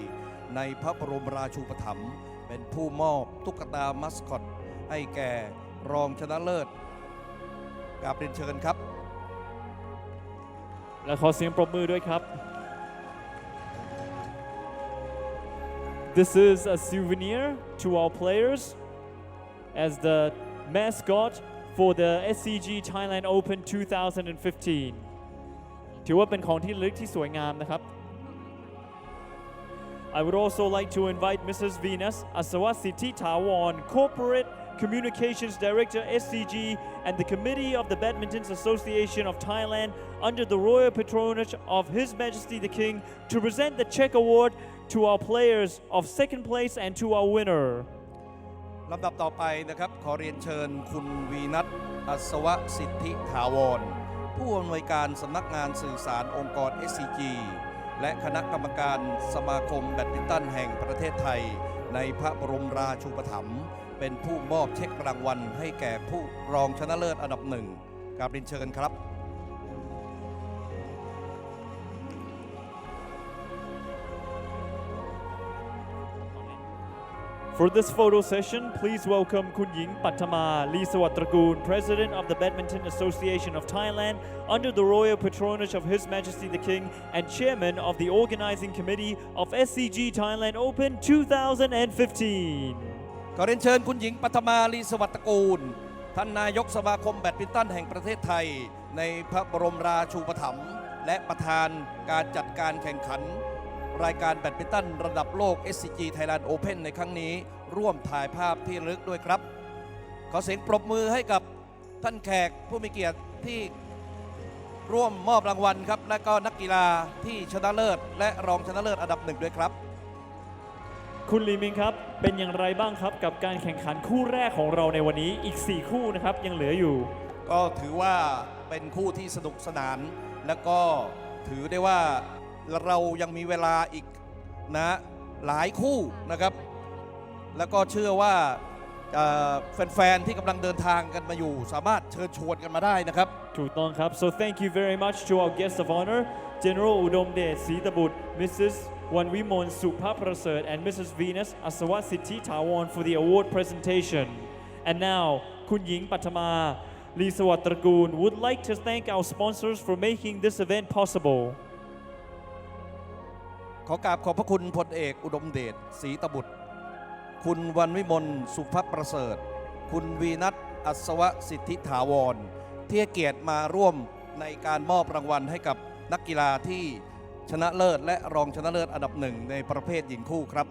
ในพระบรมราชูปถัมภ์เป็นผู้มอบตุ๊กตามัสคอตให้แก่รองชนะเลิศกราบเรียนเชิญครับ และขอเสียงปรบมือด้วยครับ This is a souvenir to our players as the mascot for the SCG Thailand Open 2015 ถือว่าเป็นของที่ระลึกที่สวยงามนะครับ I would also like to invite Mrs. Venus Asawasiti Thawan, Corporate Communications Director SCG, and the Committee of the Badminton Association of Thailand under the royal patronage of His Majesty the King to present the Czech Award to our players of second place and to our winner. ลำดับต่อไปนะครับขอเรียนเชิญคุณวีนัทอัศวสิทธิถาวรผู้อำนวยการสำนักงานสื่อสารองค์กร SCG และคณะกรรมการสมาคมแบดมินตันแห่งประเทศไทยในพระบรมราชูปถัมภ์เป็นผู้มอบเช็ครางวัลให้แก่ผู้รองชนะเลิศอันดับหนึ่งกราบเรียนเชิญครับ For this photo session, please welcome Kun Ying Pattama Lee Sawattragoon, President of the Badminton Association of Thailand, under the royal patronage of His Majesty the King, and Chairman of the Organizing Committee of SCG Thailand Open 2015. ขอเรียนเชิญคุณหญิงปัทมาลีสวัสดิ์ตระกูลท่านนายกสมาคมแบดมินตันแห่งประเทศไทยในพระบรมราชูปถัมภ์และประธานการจัดการแข่งขันรายการแบดมินตันระดับโลก SCG Thailand Open ในครั้งนี้ร่วมถ่ายภาพที่ระลึกด้วยครับขอเสียงปรบมือให้กับท่านแขกผู้มีเกียรติที่ร่วมมอบรางวัลครับและก็นักกีฬาที่ชนะเลิศและรองชนะเลิศอันดับหนึ่งด้วยครับ คุณลีมิงครับเป็นอย่างไรบ้างครับกับการแข่งขันคู่แรกของเราในวันนี้อีก4คู่นะครับยังเหลืออยู่ก็ถือว่าเป็นคู่ที่สนุกสนานและก็ถือได้ว่าเรายังมีเวลาอีกนะหลายคู่นะครับแล้วก็เชื่อว่าแฟนๆที่กำลังเดินทางกันมาอยู่สามารถเชิญชวนกันมาได้นะครับถูกต้องครับ so thank you very much to our guest of honor General Udomdet Sithabut Mrs. Wanwimon Supaprasert and Mrs. Venus Asawasithi Thawan for the award presentation and now Kun Ying Pattama Lee Sawattragoon would like to thank our sponsors for making this event possibleขอกราบขอบพระคุณพลเอกอุดมเดชศรีตบุตรคุณวันวิมลสุภประเสริฐคุณวีนัทอัศวสิทธิถาวรที่ให้เกียรติมาร่วมในการมอบรางวัลให้กับนักกีฬาที่ชนะเลิศและรองชนะเลิศอันดับหนึ่งในประเภทหญิงคู่ครับ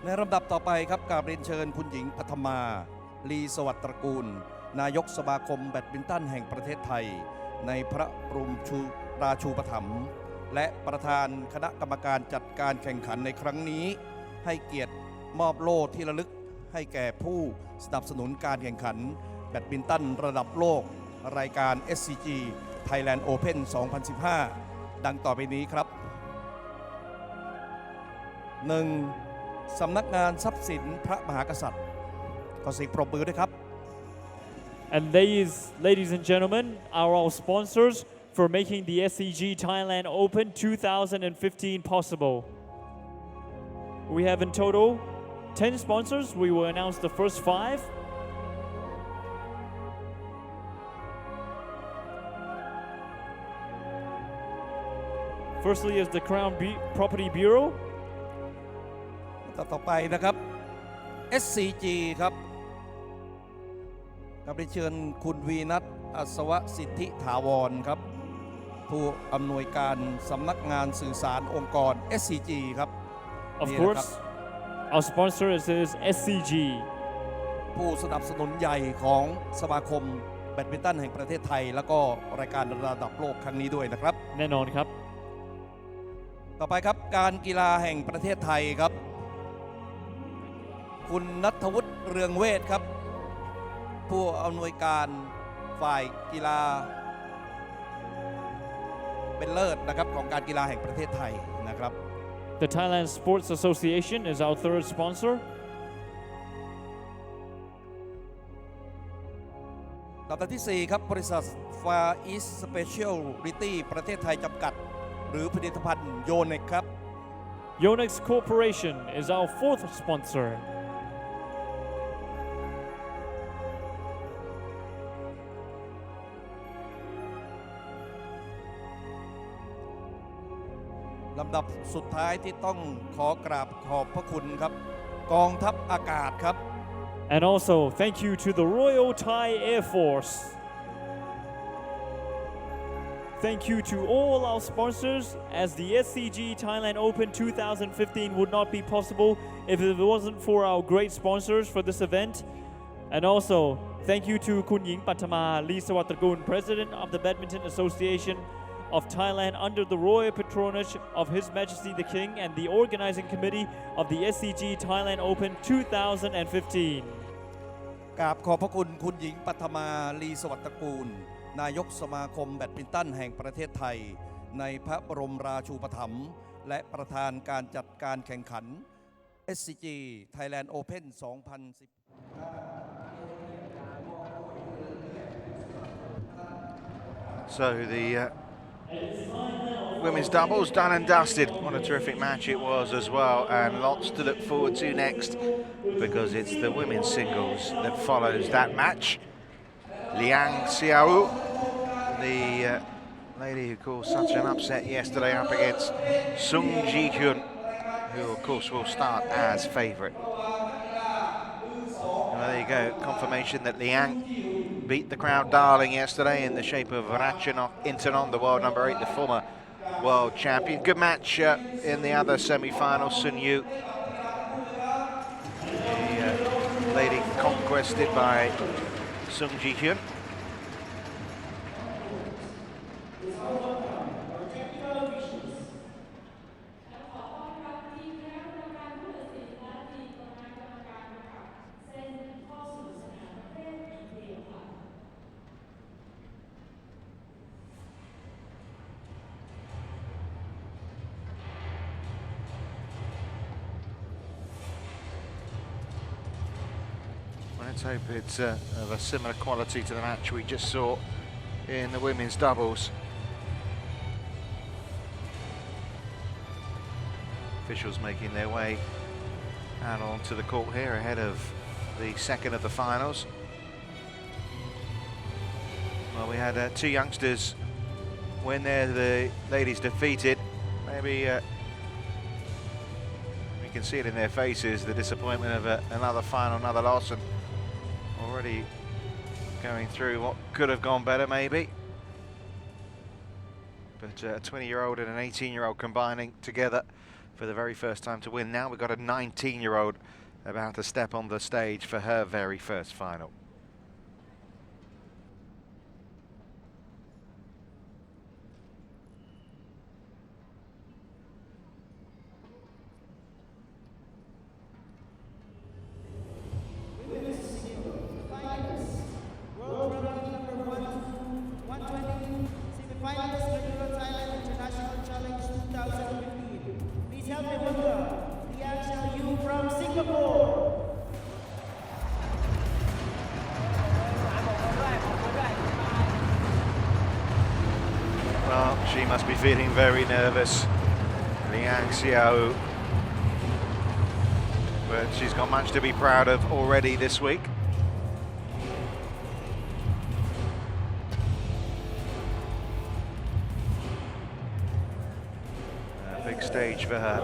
ในลำดับต่อไปครับกราบเรียนเชิญคุณหญิงปัทมาลีสวัสดิ์ตระกูลนายกสมาคมแบดมินตันแห่งประเทศไทยในพระบรมราชูปถัมภ์และประธานคณะกรรมการจัดการแข่งขันในครั้งนี้ให้เกียรติมอบโล่ที่ระลึกให้แก่ผู้สนับสนุนการแข่งขันแบดมินตันระดับโลกรายการ SCG Thailand Open 2015 ดังต่อไปนี้ครับ 1. สำนักงานทรัพย์สินพระมหากษัตริย์ขอเสียงปรบมือด้วยครับ And ladies and gentlemen, our sponsors for making the SCG Thailand Open 2015 possible. We have in total 10 sponsors. We will announce the first 5. Firstly is the Crown Property Bureau. ต่อไปนะครับ SCG ครับกับเชิญคุณวีนัทอัศวสิทธิถาวรครับผู้อำนวยการสำนักงานสื่อสารองค์กร SCG ครับ Of course, our sponsor is SCG. ผู้สนับสนุนใหญ่ของสมาคมแบดมินตันแห่งประเทศไทยแล้วก็รายการระดับโลกครั้งนี้ด้วยนะครับแน่นอนครับต่อไปครับการกีฬาแห่งประเทศไทยครับคุณณัฐวุฒิเรืองเวทครับผู้อำนวยการฝ่ายกีฬาเป็นเลิศนะครับของการกีฬาแห่งประเทศไทยนะครับ The Thailand Sports Association is our third sponsor. ลำดับที่4ครับบริษัท Far East Specialty ประเทศไทยจำกัดหรือผลิตภัณฑ์โยเน็กครับ Yonex Corporation is our fourth sponsor. ลำดับสุดท้ายที่ต้องขอกราบขอบพระคุณครับกองทัพอากาศครับ And also thank you to the Royal Thai Air Force. Thank you to all our sponsors, as the SCG Thailand Open 2015 would not be possible if it wasn't for our great sponsors for this event. And also, thank you to Kun Ying Pathama Lee Sawatrakul, President of the Badminton Association of Thailand under the royal patronage of His Majesty the King and the organizing committee of the SCG Thailand Open 2015. กราบขอบพระคุณคุณหญิงปัทมาลีสวัสดิ์ตระกูลนายกสมาคมแบดมินตันแห่งประเทศไทยในพระบรมราชูปถัมภ์และประธานการจัดการแข่งขัน SCG Thailand Open 2010 So the women's doubles done and dusted. What a terrific match it was as well, and lots to look forward to next, because it's the women's singles that follows that match. Liang Xiao, the lady who caused such an upset yesterday, up against Sung Ji-hyun, who of course will start as favourite. Well, there you go, confirmation that Liang beat the crowd darling yesterday in the shape of Ratchanok Intanon, the world number 8, the former world champion. Good match in the other semi-final. Sun Yu, the lady conquested by Sung Ji-hyun. Let's hope it's of a similar quality to the match we just saw in the women's doubles. Officials making their way out onto the court here ahead of the second of the finals. Well, we had two youngsters win there, the ladies defeated. Maybe we can see it in their faces, the disappointment of another final, another loss, and already going through what could have gone better maybe. But a 20-year-old and an 18-year-old combining together for the very first time to win. Now we've got a 19-year-old about to step on the stage for her very first final. Well, she must be feeling very nervous, Liang Xiao, but she's got much to be proud of already this week. A big stage for her.